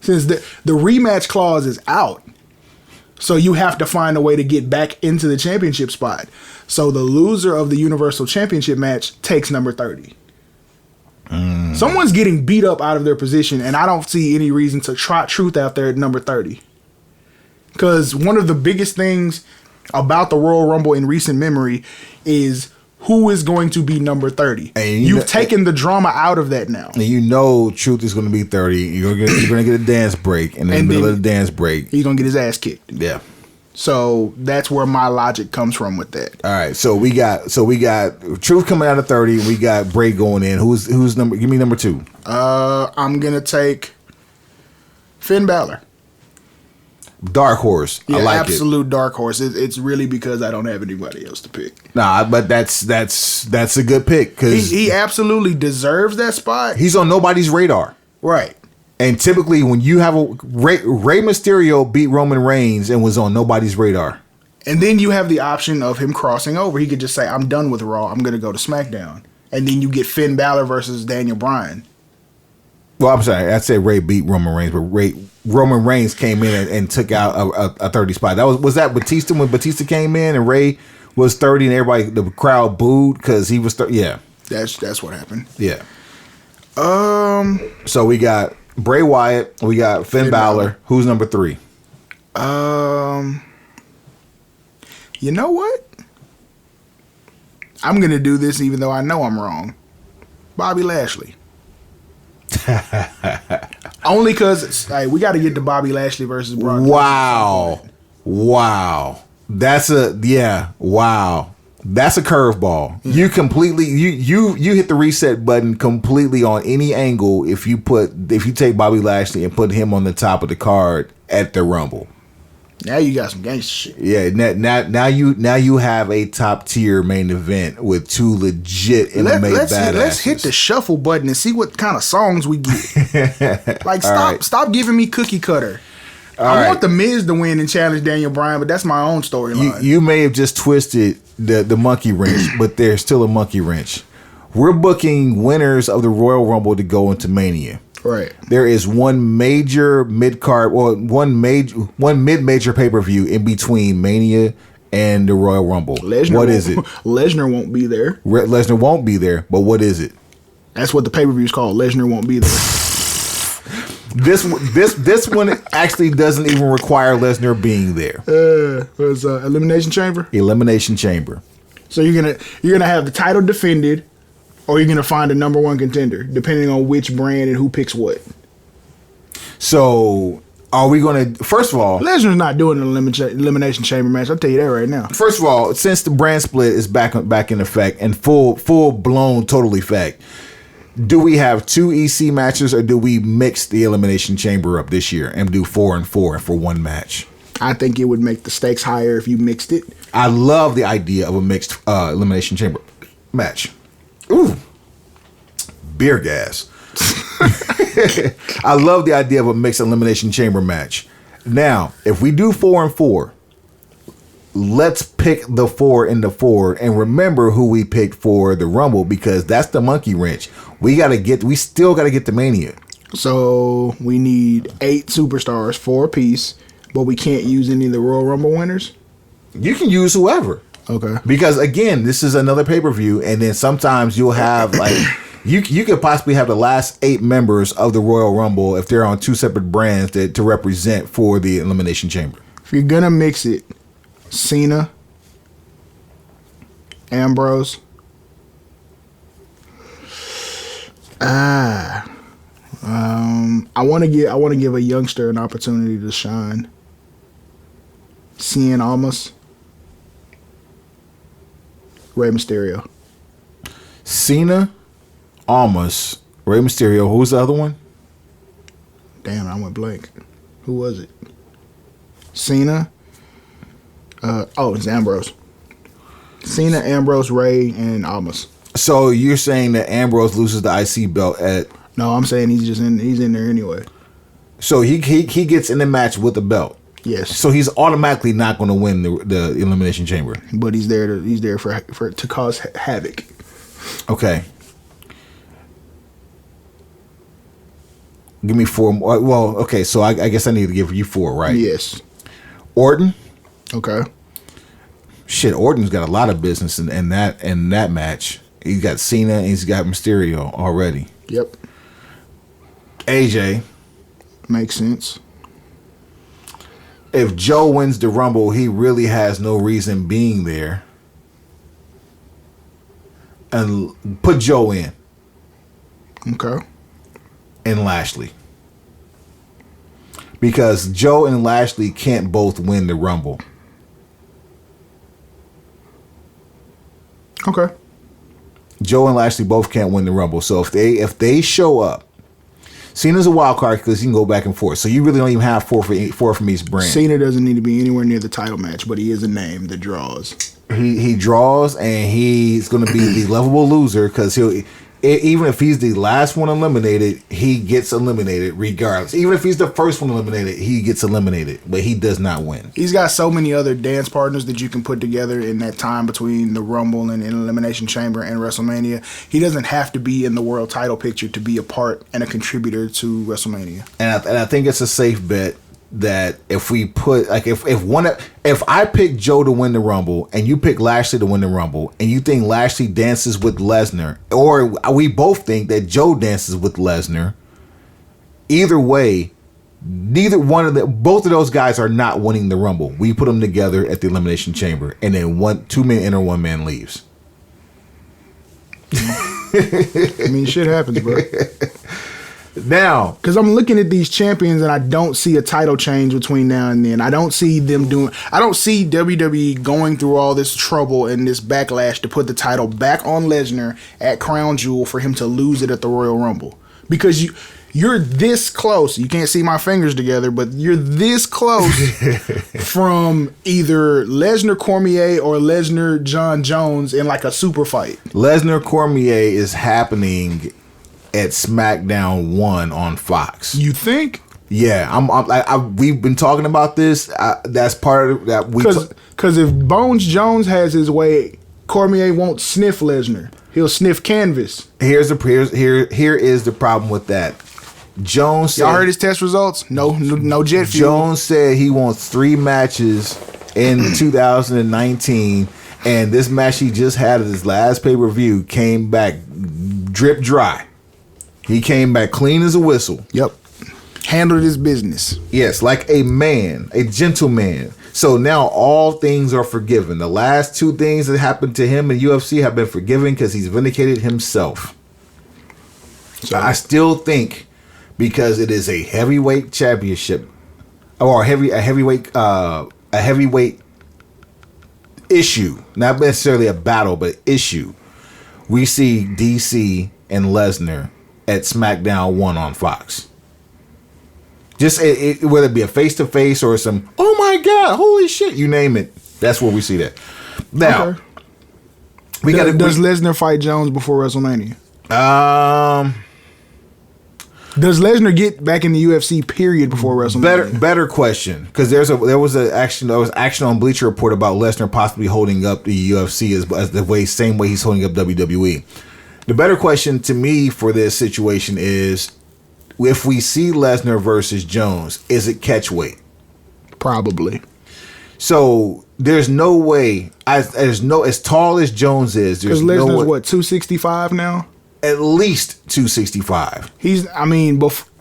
S2: Since the rematch clause is out, so you have to find a way to get back into the championship spot. So the loser of the Universal Championship match takes number 30. Someone's getting beat up out of their position, and I don't see any reason to trot Truth out there at number 30. Because one of the biggest things about the Royal Rumble in recent memory is who is going to be number 30. And you've taken the drama out of that now.
S1: And you know Truth is going to be 30. You're going to get a dance break, and in the middle of the dance break,
S2: he's going to get his ass kicked.
S1: Yeah.
S2: So that's where my logic comes from with that.
S1: All right, so we got Truth coming out of 30. We got Bray going in. Who's number? Give me number 2.
S2: I'm gonna take Finn Balor.
S1: Dark horse.
S2: Yeah,
S1: I like
S2: absolute dark horse. It's really because I don't have anybody else to pick.
S1: Nah, but that's a good pick because
S2: he absolutely deserves that spot.
S1: He's on nobody's radar,
S2: right?
S1: And typically, when you have Rey Mysterio beat Roman Reigns and was on nobody's radar,
S2: and then you have the option of him crossing over. He could just say, "I'm done with Raw. I'm going to go to SmackDown," and then you get Finn Balor versus Daniel Bryan.
S1: Well, I'm sorry, I'd say Ray beat Roman Reigns, but Roman Reigns came in and took out a 30 spot. Was that Batista when Batista came in and Ray was 30 and the crowd booed because he was 30. Yeah,
S2: that's what happened.
S1: Yeah. So we got Bray Wyatt, we got Finn Balor. Who's number 3?
S2: You know what? I'm gonna do this even though I know I'm wrong. Bobby Lashley. Only because we got to get to Bobby Lashley versus Brock.
S1: Wow. That's a curveball. Yeah. You completely you hit the reset button completely on any angle if you take Bobby Lashley and put him on the top of the card at the Rumble.
S2: Now you got some gangster shit.
S1: Yeah, now you have a top tier main event with 2 legit MMA badasses.
S2: Let's hit the shuffle button and see what kind of songs we get. Stop giving me cookie cutter. I want the Miz to win and challenge Daniel Bryan, but that's my own storyline.
S1: You may have just twisted the monkey wrench, but there's still a monkey wrench. We're booking winners of the Royal Rumble to go into Mania.
S2: Right.
S1: There is one major mid-card or one mid-major pay-per-view in between Mania and the Royal Rumble. What is it?
S2: Lesnar won't be there.
S1: Lesnar won't be there, but what is it?
S2: That's what the pay-per-view is called. Lesnar won't be there.
S1: This one actually doesn't even require Lesnar being there.
S2: Was Elimination Chamber?
S1: Elimination Chamber.
S2: So you're gonna have the title defended, or you're gonna find a number 1 contender, depending on which brand and who picks what. So are we gonna? First of all, Lesnar's not doing an elimination chamber match. I'll tell you that right now.
S1: First of all, since the brand split is back in effect and full blown total effect, do we have 2 EC matches or do we mix the elimination chamber up this year and do 4 and 4 for one match?
S2: I think it would make the stakes higher if you mixed it.
S1: I love the idea of a mixed elimination chamber match. Ooh, beer gas. I love the idea of a mixed elimination chamber match. Now, if we do 4 and 4, let's pick the 4 in the 4 and remember who we picked for the Rumble because that's the monkey wrench. We still gotta get the Mania.
S2: So we need 8 superstars, 4 apiece, but we can't use any of the Royal Rumble winners.
S1: You can use whoever.
S2: Okay.
S1: Because again, this is another pay-per-view, and then sometimes you'll have like you could possibly have the last 8 members of the Royal Rumble if they're on 2 separate brands to represent for the Elimination Chamber.
S2: If you're gonna mix it, Cena, Ambrose. I want to give a youngster an opportunity to shine. Cien Almas. Rey Mysterio.
S1: Cena, Almas, Rey Mysterio. Who's the other one?
S2: Damn, I went blank. Who was it? Cena. It's Ambrose. Cena, Ambrose, Rey, and Almas.
S1: So you're saying that Ambrose loses the IC belt at?
S2: No, I'm saying he's in there anyway.
S1: So he gets in the match with the belt.
S2: Yes.
S1: So he's automatically not going to win the Elimination Chamber.
S2: But he's there to cause havoc.
S1: Okay. Give me 4 more. Well, okay. So I guess I need to give you 4, right?
S2: Yes.
S1: Orton.
S2: Okay.
S1: Shit, Orton's got a lot of business in that match. He's got Cena and he's got Mysterio already.
S2: Yep.
S1: AJ.
S2: Makes sense.
S1: If Joe wins the Rumble, he really has no reason being there. And put Joe in.
S2: Okay.
S1: And Lashley. Because Joe and Lashley can't both win the Rumble.
S2: Okay.
S1: Joe and Lashley both can't win the Rumble. So if they show up, Cena's a wild card because he can go back and forth. So you really don't even have four from each brand.
S2: Cena doesn't need to be anywhere near the title match, but he is a name that draws.
S1: He draws, and he's going to be the lovable loser because even if he's the last one eliminated, he gets eliminated regardless. Even if he's the first one eliminated, he gets eliminated, but he does not win.
S2: He's got so many other dance partners that you can put together in that time between the Rumble and Elimination Chamber and WrestleMania. He doesn't have to be in the world title picture to be a part and a contributor to WrestleMania.
S1: And I think it's a safe bet that if we put if I pick Joe to win the Rumble and you pick Lashley to win the Rumble and you think Lashley dances with Lesnar, or we both think that Joe dances with Lesnar, either way, both of those guys are not winning the Rumble. We put them together at the Elimination Chamber, and then 2 men enter, 1 man leaves.
S2: I mean, shit happens, bro.
S1: Now,
S2: because I'm looking at these champions and I don't see a title change between now and then. I don't see WWE going through all this trouble and this backlash to put the title back on Lesnar at Crown Jewel for him to lose it at the Royal Rumble. Because you're this close. You can't see my fingers together, but you're this close from either Lesnar Cormier or Lesnar John Jones in like a super fight.
S1: Lesnar Cormier is happening at SmackDown 1 on Fox.
S2: You think?
S1: Yeah, we've been talking about this. That's part of that.
S2: Because if Bones Jones has his way, Cormier won't sniff Lesnar. He'll sniff canvas. Here
S1: is the problem with that. Jones said,
S2: y'all heard his test results? No jet fuel.
S1: Jones said he wants 3 matches in 2019, and this match he just had at his last pay-per-view came back drip dry. He came back clean as a whistle.
S2: Yep. Handled his business.
S1: Yes, like a man, a gentleman. So now all things are forgiven. The last 2 things that happened to him in UFC have been forgiven because he's vindicated himself. So I still think because it is a heavyweight championship or a heavyweight issue, not necessarily a battle, but issue. We see DC and Lesnar at SmackDown 1 on Fox. Just whether it be a face-to-face or some, oh my God, holy shit, you name it. That's where we see that. Now,
S2: okay. Does Lesnar fight Jones before WrestleMania? Does Lesnar get back in the UFC period before WrestleMania?
S1: Better question, because there was action on Bleacher Report about Lesnar possibly holding up the UFC as the same way he's holding up WWE. The better question to me for this situation is, if we see Lesnar versus Jones, is it catch weight?
S2: Probably.
S1: So there's no way, as tall as Jones is, there's no way.
S2: Because Lesnar's what, 265 now?
S1: At least 265.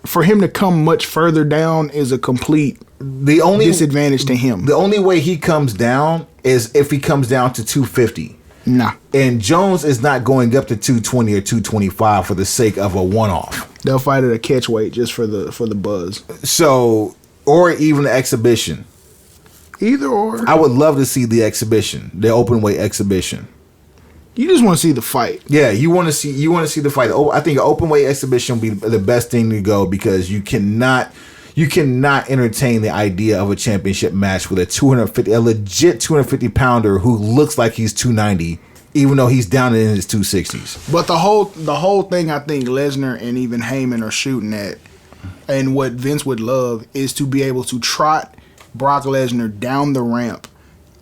S2: For him to come much further down is a complete disadvantage to him.
S1: The only way he comes down is if he comes down to 250.
S2: Nah.
S1: And Jones is not going up to 220 or 225 for the sake of a one-off.
S2: They'll fight at a catch weight just for the buzz.
S1: So, or even the exhibition.
S2: Either or.
S1: I would love to see the exhibition, the open weight exhibition.
S2: You just want to see the fight.
S1: Yeah, you want to see the fight. Oh, I think an open weight exhibition will be the best thing to go because you cannot entertain the idea of a championship match with a legit 250 pounder who looks like he's 290, even though he's down in his 260s.
S2: But the whole thing I think Lesnar and even Heyman are shooting at, and what Vince would love is to be able to trot Brock Lesnar down the ramp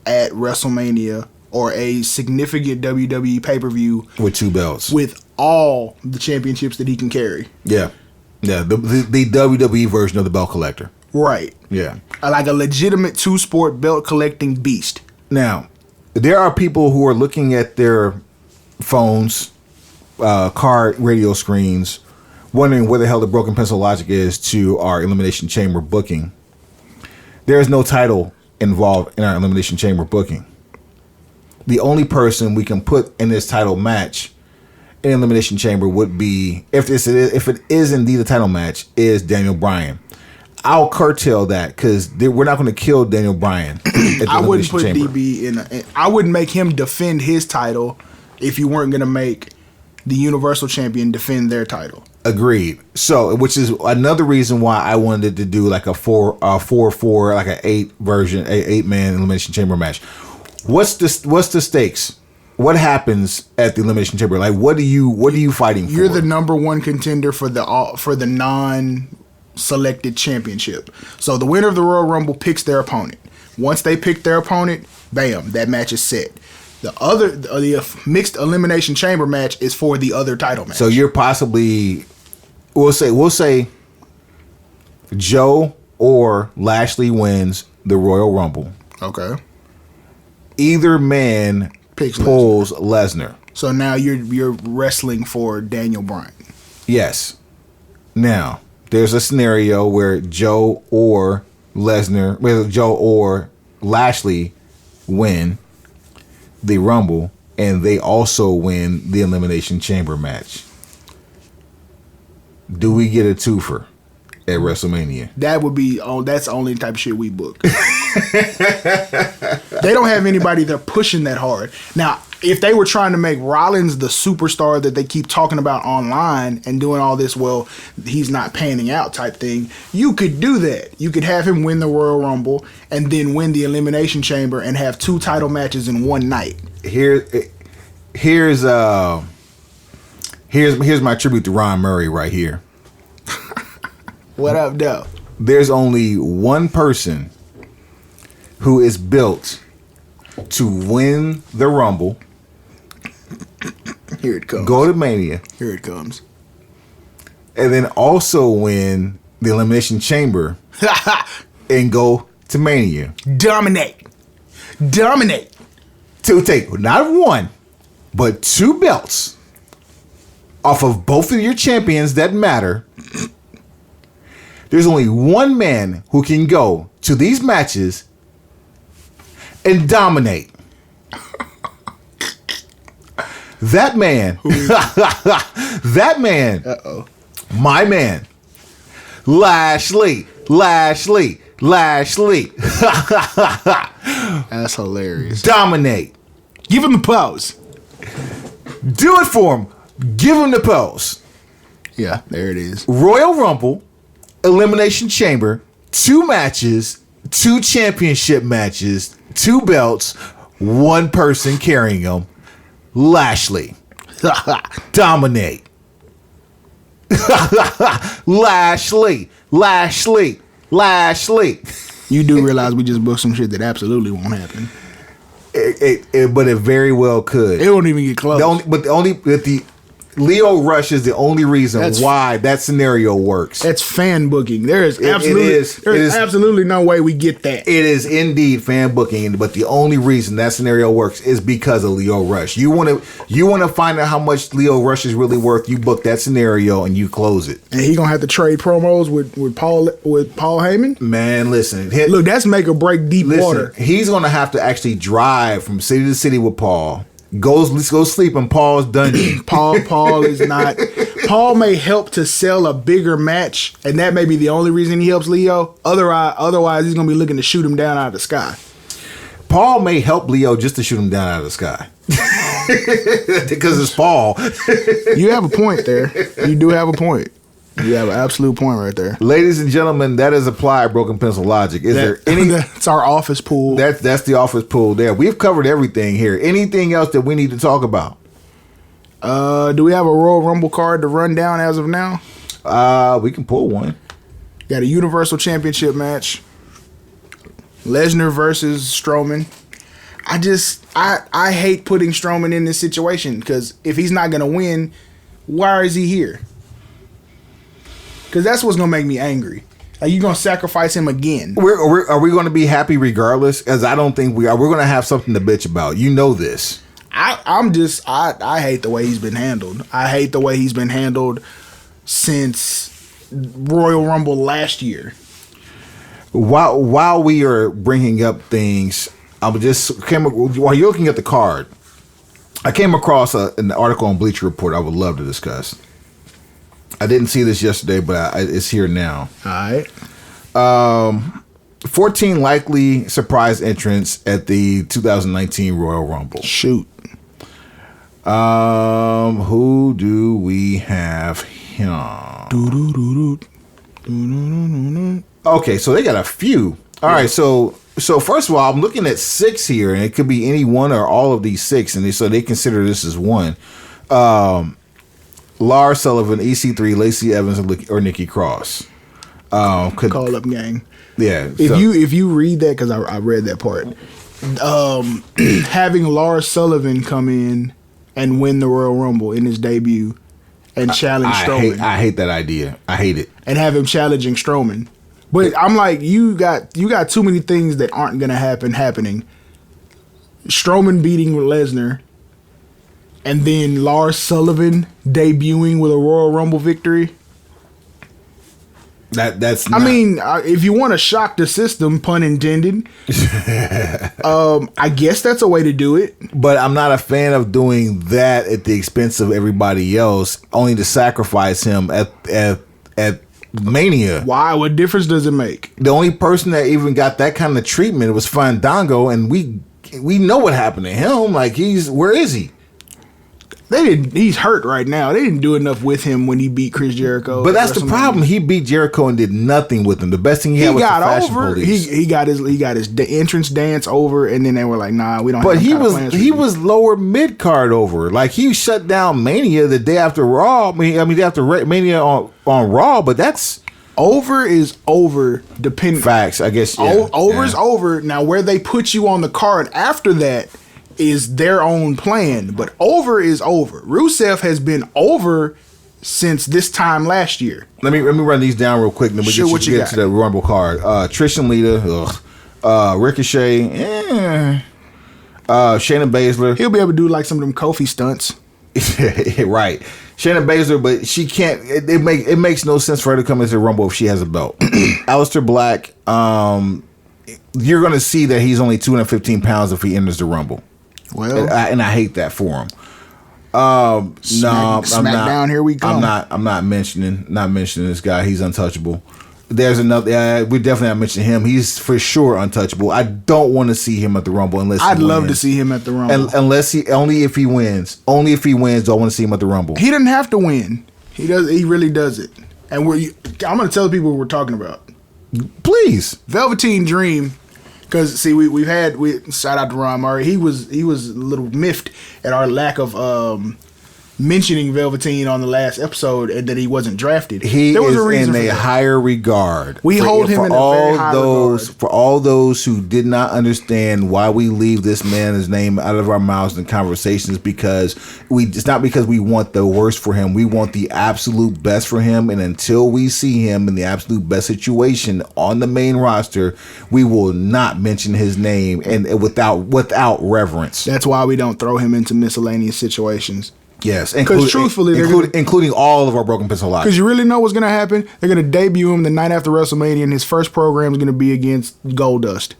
S2: at WrestleMania or a significant WWE pay-per-view
S1: with 2 belts,
S2: with all the championships that he can carry.
S1: Yeah, the WWE version of the belt collector.
S2: Right.
S1: Yeah,
S2: like a legitimate 2-sport belt collecting beast.
S1: Now, there are people who are looking at their phones, car radio screens, wondering where the hell the broken pencil logic is to our Elimination Chamber booking. There is no title involved in our Elimination Chamber booking. The only person we can put in this title match in Elimination Chamber would be, if it is indeed a title match, is Daniel Bryan. I'll curtail that because we're not going to kill Daniel Bryan.
S2: I wouldn't put DB in. I wouldn't make him defend his title if you weren't going to make the Universal Champion defend their title.
S1: Agreed. So, which is another reason why I wanted to do like a 4-4, like an 8-man Elimination Chamber match. What's the stakes? What happens at the Elimination Chamber? Like, what are you fighting for?
S2: You're the number one contender for the non-selected championship. So the winner of the Royal Rumble picks their opponent. Once they pick their opponent, bam, that match is set. The mixed Elimination Chamber match is for the other title match.
S1: So you're possibly, we'll say, Joe or Lashley wins the Royal Rumble.
S2: Okay.
S1: Either man pulls Lesnar.
S2: So now you're wrestling for Daniel Bryan.
S1: Yes. Now there's a scenario where Joe or Lashley win the Rumble and they also win the Elimination Chamber match. Do we get a twofer at WrestleMania?
S2: That would be that's the only type of shit we book. They don't have anybody they're pushing that hard. Now, if they were trying to make Rollins the superstar that they keep talking about online and doing all this, well, he's not panning out type thing, you could do that. You could have him win the Royal Rumble and then win the Elimination Chamber and have 2 title matches in one night.
S1: Here's my tribute to Ron Murray right here.
S2: What up, though?
S1: There's only one person who is built to win the Rumble.
S2: Here it comes.
S1: Go to Mania.
S2: Here it comes.
S1: And then also win the Elimination Chamber and go to Mania.
S2: Dominate.
S1: To take not 1, but 2 belts off of both of your champions that matter. There's only one man who can go to these matches and dominate. That man. That man.
S2: Uh-oh.
S1: My man. Lashley. That's
S2: hilarious.
S1: Dominate.
S2: Give him the pose.
S1: Do it for him. Give him the pose.
S2: Yeah, there it is.
S1: Royal Rumble, Elimination Chamber, 2 matches, 2 championship matches, 2 belts, 1 person carrying them. Lashley. Dominate. Lashley.
S2: You do realize we just booked some shit that absolutely won't happen.
S1: But it very well could.
S2: It won't even get close.
S1: The Leo Rush is the only reason why that scenario works.
S2: That's fan booking. There is absolutely no way we get that.
S1: It is indeed fan booking, but the only reason that scenario works is because of Leo Rush. You want to find out how much Leo Rush is really worth. You book that scenario and you close it.
S2: And he gonna have to trade promos with Paul Heyman.
S1: Man, listen,
S2: look, that's make or break deep water.
S1: He's gonna have to actually drive from city to city with Paul. Let's go sleep in Paul's dungeon.
S2: Paul is not. Paul may help to sell a bigger match, and that may be the only reason he helps Leo. Otherwise, he's gonna be looking to shoot him down out of the sky.
S1: Paul may help Leo just to shoot him down out of the sky. Because it's fall.
S2: You have a point there. You do have a point. You have an absolute point right there.
S1: Ladies and gentlemen, that is applied broken pencil logic. Is there any?
S2: That's our office pool.
S1: That's the office pool there. We've covered everything here. Anything else that we need to talk about?
S2: Do we have a Royal Rumble card to run down as of now?
S1: We can pull one.
S2: Got a Universal Championship match. Lesnar versus Strowman. I hate putting Strowman in this situation because if he's not gonna win, why is he here? Because that's what's gonna make me angry. Like, you gonna sacrifice him again?
S1: Are we going to be happy regardless? Because I don't think we are. We're going to have something to bitch about. You know this.
S2: I hate the way he's been handled. I hate the way he's been handled since Royal Rumble last year.
S1: While we are bringing up things, while you're looking at the card, I came across an article on Bleacher Report I would love to discuss. I didn't see this yesterday, but it's here now.
S2: All right.
S1: 14 likely surprise entrants at the 2019 Royal Rumble.
S2: Shoot.
S1: Who do we have here? Okay, so they got a few. All right, so first of all, I'm looking at 6 here, and it could be any one or all of these 6, and so they consider this as one. Lars Sullivan, EC3, Lacey Evans, or Nikki Cross.
S2: Call up gang.
S1: Yeah.
S2: If you read that, because I read that part, having Lars Sullivan come in and win the Royal Rumble in his debut and challenge Strowman.
S1: I hate that idea. I hate it.
S2: And have him challenging Strowman. But I'm like, you got too many things that aren't gonna happening. Strowman beating Lesnar, and then Lars Sullivan debuting with a Royal Rumble victory.
S1: That's not...
S2: I mean, if you want to shock the system, pun intended, I guess that's a way to do it.
S1: But I'm not a fan of doing that at the expense of everybody else, only to sacrifice him at Mania.
S2: Why? What difference does it make?
S1: The only person that even got that kind of treatment was Fandango, and we know what happened to him. Like, where is he?
S2: He's hurt right now. They didn't do enough with him when he beat Chris Jericho.
S1: But that's the problem. He beat Jericho and did nothing with him. The best thing he had was the Fashion Police.
S2: He got his entrance dance over, and then they were like, "Nah, we don't."
S1: But he was lower mid card over. Like, he shut down Mania the day after Raw. Day after Mania on Raw. But that's
S2: over is over. Depending
S1: facts, I guess. Yeah,
S2: over is over. Now, where they put you on the card after that is their own plan, but over is over. Rusev has been over since this time last year.
S1: Let me run these down real quick, and then we get to the Rumble card. Trish and Lita, Ricochet, Shayna Baszler.
S2: He'll be able to do like some of them Kofi stunts.
S1: Right. Shayna Baszler, but she can't. It makes no sense for her to come into the Rumble if she has a belt. Aleister Black, you're going to see that he's only 215 pounds if he enters the Rumble.
S2: Well,
S1: and I hate that for him. No,
S2: SmackDown, here we come.
S1: I'm not mentioning this guy. He's untouchable. There's another. We definitely not mentioning him. He's for sure untouchable. I don't want to see him at the Rumble unless
S2: I'd love to see him at the Rumble.
S1: Only if he wins. Only if he wins do I want to see him at the Rumble.
S2: He doesn't have to win. He does. He really does it. And I'm going to tell the people what we're talking about.
S1: Please,
S2: Velveteen Dream. Because see, we shout out to Ron Murray. He was a little miffed at our lack of mentioning Velveteen on the last episode, and that he wasn't drafted.
S1: There was is in a higher regard.
S2: We hold him in a very high regard.
S1: For all those who did not understand why we leave this man's name out of our mouths in conversations, because it's not because we want the worst for him. We want the absolute best for him, and until we see him in the absolute best situation on the main roster, we will not mention his name and without reverence.
S2: That's why we don't throw him into miscellaneous situations.
S1: Yes,
S2: because truthfully,
S1: including all of our Broken Pencil lives.
S2: Because you really know what's going to happen. They're going to debut him the night after WrestleMania, and his first program is going to be against Goldust.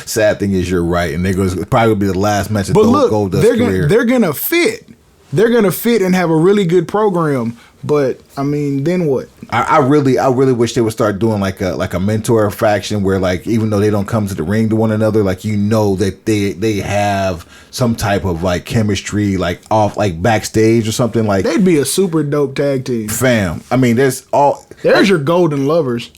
S1: Sad thing is, you're right, and they're going to probably be the last match of Goldust's career.
S2: They're going to fit. They're going to fit and have a really good program. But I mean, then what?
S1: I really wish they would start doing like a mentor faction where, like, even though they don't come to the ring to one another, like, you know that they have some type of like chemistry, like off, like backstage or something. Like,
S2: They'd be a super dope tag team.
S1: Fam, I mean, there's
S2: your golden lovers.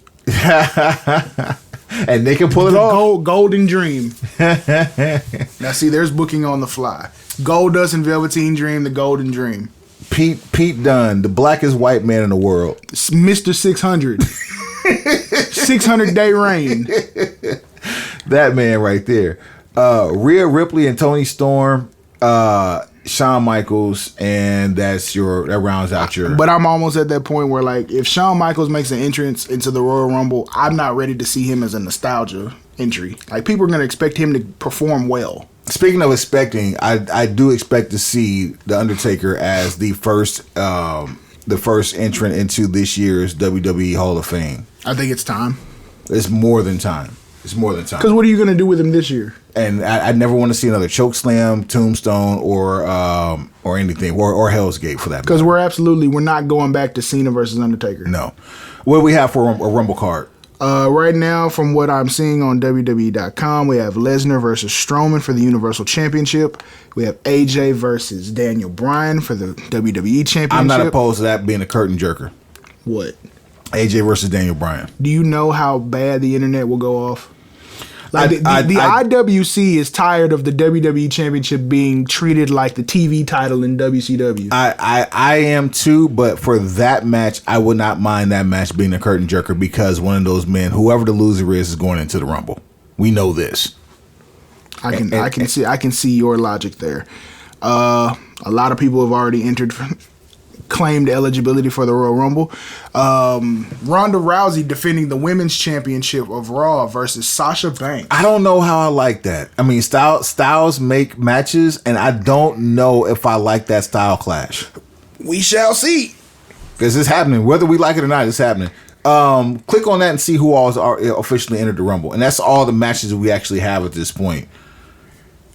S1: And they can pull it off.
S2: Golden Dream. Now see, there's booking on the fly. Goldust and Velveteen Dream, the Golden Dream.
S1: Pete Dunne, the blackest white man in the world.
S2: Mr. 600. 600-day reign.
S1: That man right there. Rhea Ripley and Toni Storm, Shawn Michaels, and that rounds out your...
S2: But I'm almost at that point where, like, if Shawn Michaels makes an entrance into the Royal Rumble, I'm not ready to see him as a nostalgia entry. Like, people are going to expect him to perform well.
S1: Speaking of expecting, I do expect to see The Undertaker as the first entrant into this year's WWE Hall of Fame.
S2: I think it's time.
S1: It's more than time.
S2: Because what are you going to do with him this year?
S1: And I never want to see another chokeslam, tombstone, or anything, or Hell's Gate for that.
S2: Because we're not going back to Cena versus Undertaker.
S1: No. What do we have for a Rumble card?
S2: Right now, from what I'm seeing on WWE.com, we have Lesnar versus Strowman for the Universal Championship. We have AJ versus Daniel Bryan for the WWE Championship.
S1: I'm not opposed to that being a curtain jerker.
S2: What?
S1: AJ versus Daniel Bryan.
S2: Do you know how bad the internet will go off? Like the IWC is tired of the WWE Championship being treated like the TV title in WCW.
S1: I am too, but for that match, I would not mind that match being a curtain jerker because one of those men, whoever the loser is going into the Rumble. We know this.
S2: I can see your logic there. A lot of people have already claimed eligibility for the Royal Rumble. Ronda Rousey defending the Women's Championship of Raw versus Sasha Banks.
S1: I don't know how I like that. I mean, styles make matches, and I don't know if I like that style clash.
S2: We shall see.
S1: Because it's happening. Whether we like it or not, it's happening. Click on that and see who all are officially entered the Rumble. And that's all the matches that we actually have at this point.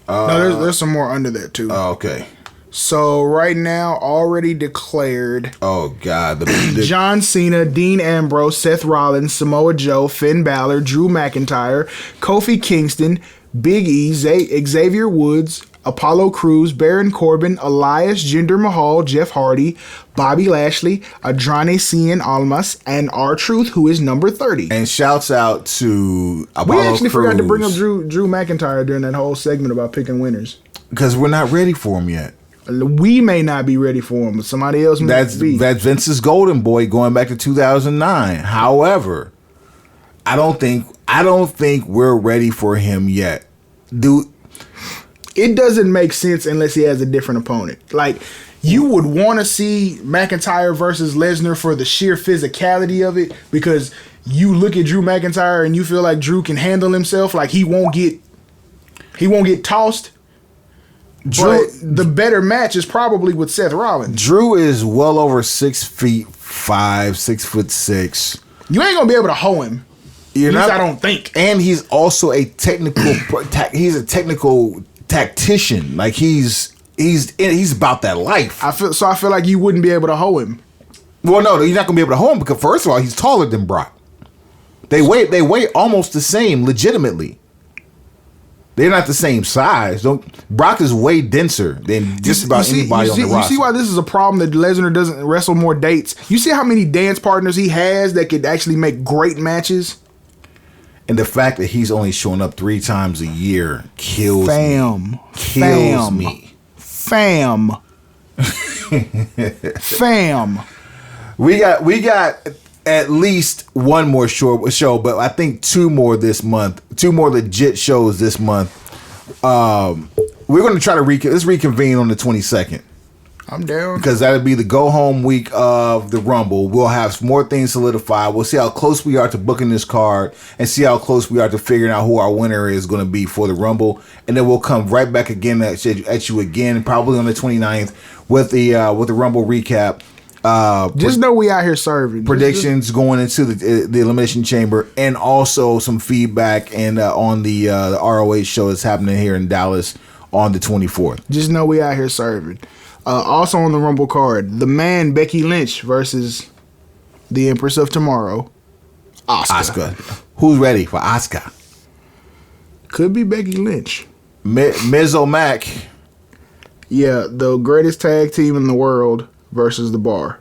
S2: No, there's some more under there, too.
S1: Okay.
S2: So right now, already declared.
S1: Oh God!
S2: John Cena, Dean Ambrose, Seth Rollins, Samoa Joe, Finn Balor, Drew McIntyre, Kofi Kingston, Big E, Xavier Woods, Apollo Crews, Baron Corbin, Elias, Jinder Mahal, Jeff Hardy, Bobby Lashley, Andrade Cien Almas, and R-Truth, who is number 30.
S1: And shouts out to Apollo
S2: We actually
S1: Crews.
S2: forgot to bring up Drew McIntyre during that whole segment about picking winners.
S1: Because we're not ready for him yet.
S2: We may not be ready for him, but somebody else might be.
S1: That's Vince's golden boy going back to 2009. However, I don't think we're ready for him yet.
S2: It doesn't make sense unless he has a different opponent. Like, you would want to see McIntyre versus Lesnar for the sheer physicality of it, because you look at Drew McIntyre and you feel like Drew can handle himself, like he won't get tossed. But the better match is probably with Seth Rollins.
S1: Drew is well over 6'5", 6'6".
S2: You ain't gonna be able to hoe him. I don't think.
S1: And he's also a technical. He's a technical tactician. Like he's about that life.
S2: I feel like you wouldn't be able to hoe him.
S1: Well, no, you're not gonna be able to hoe him because first of all, he's taller than Brock. They weigh almost the same, legitimately. They're not the same size. Brock is way denser than just about anybody on the roster.
S2: You see why this is a problem that Lesnar doesn't wrestle more dates? You see how many dance partners he has that could actually make great matches?
S1: And the fact that he's only showing up 3 times a year kills me.
S2: Fam.
S1: We got at least one more show, but I think 2 more this month. 2 more legit shows this month. We're going to try to let's reconvene on the 22nd.
S2: I'm down.
S1: Because that'll be the go-home week of the Rumble. We'll have more things solidified. We'll see how close we are to booking this card and see how close we are to figuring out who our winner is going to be for the Rumble. And then we'll come right back again at you again, probably on the 29th with the Rumble recap.
S2: Just know we out here serving
S1: predictions going into the Elimination Chamber, and also some feedback and on the ROH show that's happening here in Dallas on the 24th.
S2: Just know we out here serving. Also on the Rumble card, the man Becky Lynch versus the Empress of Tomorrow, Asuka.
S1: Who's ready for Asuka?
S2: Could be Becky Lynch.
S1: Miz O'Mac.
S2: Yeah, the greatest tag team in the world versus the Bar.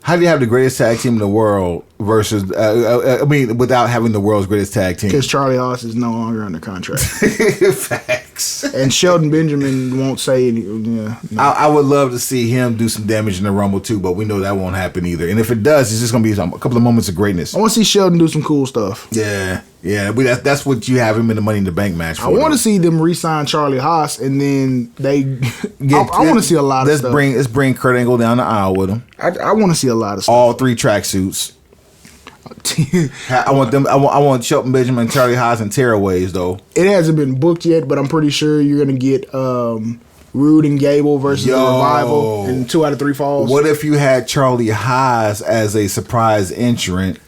S1: How do you have the greatest tag team in the world versus, without having the world's greatest tag team?
S2: Because Charlie Haas is no longer under contract.
S1: Facts.
S2: And Shelton Benjamin won't say anything. Yeah, no.
S1: I would love to see him do some damage in the Rumble too, but we know that won't happen either. And if it does, it's just going to be a couple of moments of greatness.
S2: I want to see Shelton do some cool stuff.
S1: Yeah. That's what you have him in the Money in the Bank match for.
S2: I want to see them re-sign Charlie Haas, and then they get. I want to see a lot of stuff.
S1: Let's bring Kurt Angle down the aisle with him.
S2: I want to see a lot of stuff.
S1: All 3 tracksuits. I want them. I want Shelton Benjamin, Charlie Haas, and tearaways though.
S2: It hasn't been booked yet, but I'm pretty sure you're gonna get Rude and Gable versus the Revival in 2 out of 3 falls.
S1: What if you had Charlie Haas as a surprise entrant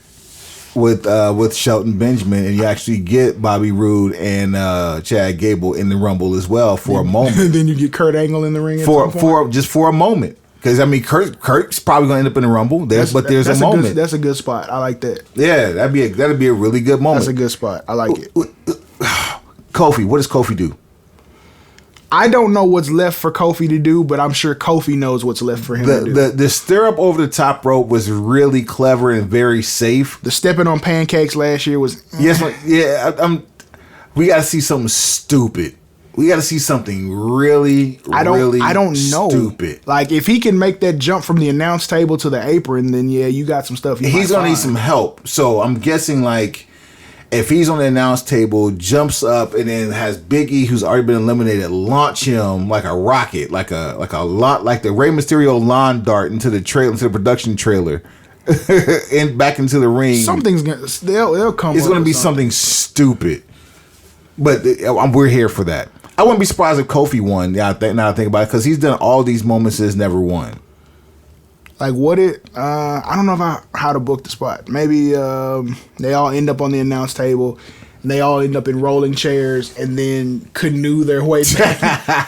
S1: with Shelton Benjamin, and you actually get Bobby Roode and Chad Gable in the Rumble as well for a moment?
S2: Then you get Kurt Angle in the ring
S1: for a moment. Because Kurt's probably gonna end up in the Rumble. There's a moment.
S2: That's a good spot. I like that.
S1: Yeah, that'd be a really good moment.
S2: That's a good spot. I like it.
S1: Kofi, what does Kofi do?
S2: I don't know what's left for Kofi to do, but I'm sure Kofi knows what's left for him to do.
S1: The stirrup over the top rope was really clever and very safe.
S2: The stepping on pancakes last year was
S1: we got to see something stupid. We got to see something really stupid.
S2: Like, if he can make that jump from the announce table to the apron, then yeah, you got some stuff.
S1: He's gonna need some help. So I'm guessing, like, if he's on the announce table, jumps up, and then has Big E, who's already been eliminated, launch him like a rocket, like the Rey Mysterio lawn dart into the production trailer, and back into the ring.
S2: Something's gonna they'll come.
S1: It's gonna be something stupid, but we're here for that. I wouldn't be surprised if Kofi won. Now I think about it, because he's done all these moments and has never won.
S2: Like, I don't know how to book the spot. Maybe they all end up on the announce table, and they all end up in rolling chairs, and then canoe their way back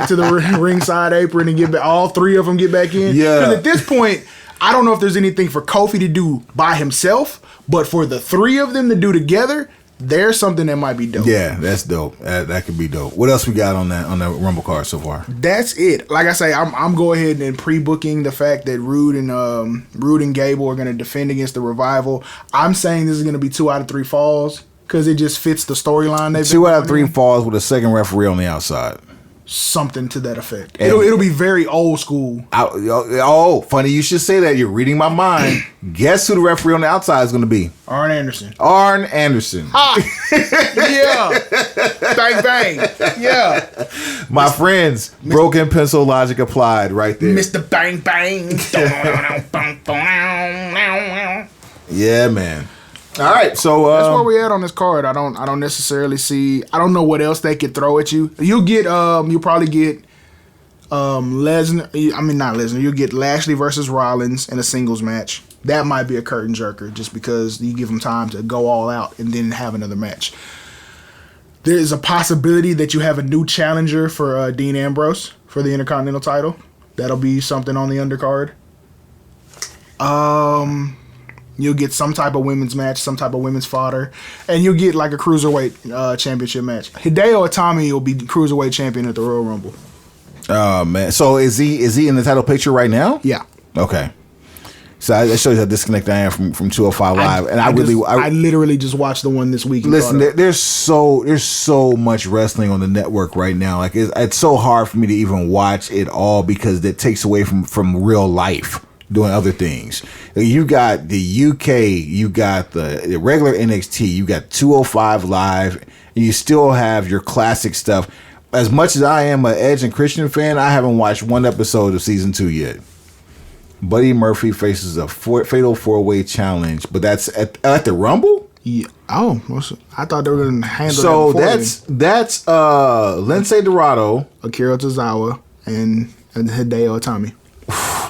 S2: to the ringside apron and all 3 of them get back in.
S1: Yeah.
S2: Because at this point, I don't know if there's anything for Kofi to do by himself, but for the 3 of them to do together, there's something that might be dope.
S1: Yeah, that's dope. That could be dope. What else we got on the Rumble card so far?
S2: That's it. Like I say, I'm going ahead and pre-booking the fact that Rude and Gable are going to defend against the Revival. I'm saying this is going to be 2 out of 3 falls because it just fits the storyline.
S1: 2 out of 3 falls with a second referee on the outside.
S2: Something to that effect. It'll be very old school.
S1: Funny you should say that. You're reading my mind. Guess who the referee on the outside is going to be?
S2: Arn Anderson.
S1: Ah!
S2: Yeah. Bang, bang. Yeah.
S1: My friends, Broken Pencil Logic applied right there.
S2: Mr. Bang, bang. Yeah,
S1: man. All right, so
S2: that's where we at on this card. I don't necessarily see. I don't know what else they could throw at you. You'll probably get Lesnar. I mean, not Lesnar. You'll get Lashley versus Rollins in a singles match. That might be a curtain jerker, just because you give them time to go all out and then have another match. There is a possibility that you have a new challenger for Dean Ambrose for the Intercontinental title. That'll be something on the undercard. You'll get some type of women's match, some type of women's fodder, and you'll get like a cruiserweight championship match. Hideo Itami will be cruiserweight champion at the Royal Rumble.
S1: Oh man! So is he in the title picture right now?
S2: Yeah.
S1: Okay. So that shows you how disconnected I am from 205 Live, and I
S2: literally just watched the one this week.
S1: Listen, there's so much wrestling on the network right now. Like it's so hard for me to even watch it all because it takes away from real life. Doing other things. You got the UK, you got the regular NXT, you got 205 Live, and you still have your classic stuff. As much as I am an Edge and Christian fan, I haven't watched one episode of season 2 yet. Buddy Murphy faces a fatal 4-way challenge, but that's at the Rumble?
S2: Yeah. Oh, I thought they were going to handle
S1: so that's Lindsay Dorado,
S2: Akira Tozawa, and Hideo Itami.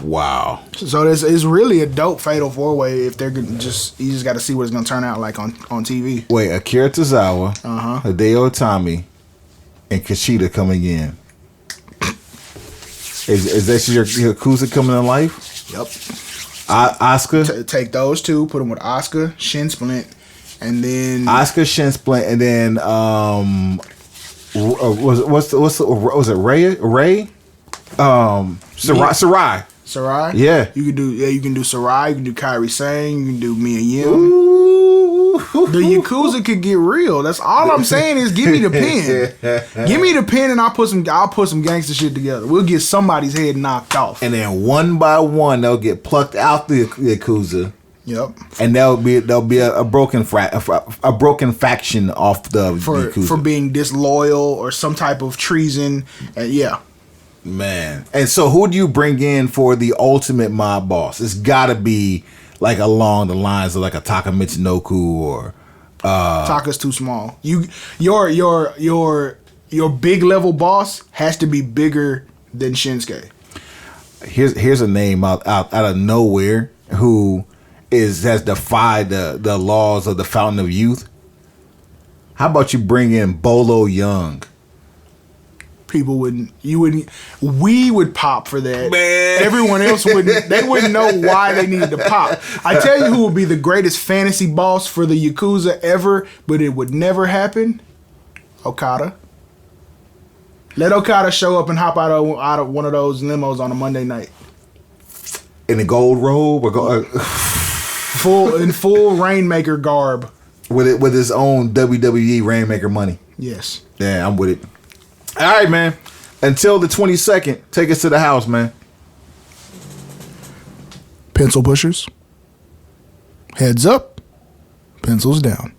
S1: Wow.
S2: So it's really a dope fatal 4-way if they're you just got to see what it's going to turn out like on TV.
S1: Wait, Akira Tozawa, Hideo Itami, and Kushida coming in. Is that your Yakuza coming to life?
S2: Yep.
S1: Asuka?
S2: Take those two, put them with Asuka, Shin Splint, and then
S1: Asuka, Shin Splint, and then was it Ray? Sarai.
S2: Sarai.
S1: Yeah.
S2: You can do Sarai. You can do Kairi Sane. You can do Mia Yim.
S1: Ooh.
S2: The Yakuza could get real. That's all I'm saying is give me the pen. Give me the pen and I'll put some gangster shit together. We'll get somebody's head knocked off.
S1: And then one by one they'll get plucked out the Yakuza.
S2: Yep.
S1: And there'll be a broken faction off the Yakuza.
S2: For being disloyal or some type of treason. And yeah.
S1: Man. And so who do you bring in for the ultimate mob boss? It's gotta be like along the lines of like a Taka Michinoku or
S2: Taka's too small. Your big level boss has to be bigger than Shinsuke.
S1: Here's a name out of nowhere who has defied the laws of the Fountain of Youth. How about you bring in Bolo Young?
S2: People wouldn't. We would pop for that.
S1: Man.
S2: Everyone else wouldn't. They wouldn't know why they needed to pop. I tell you who would be the greatest fantasy boss for the Yakuza ever, but it would never happen. Okada. Let Okada show up and hop out of one of those limos on a Monday night.
S1: In a gold robe or
S2: full Rainmaker garb.
S1: With his own WWE Rainmaker money.
S2: Yes.
S1: Yeah, I'm with it. All right, man. Until the 22nd, take us to the house, man.
S2: Pencil pushers. Heads up. Pencils down.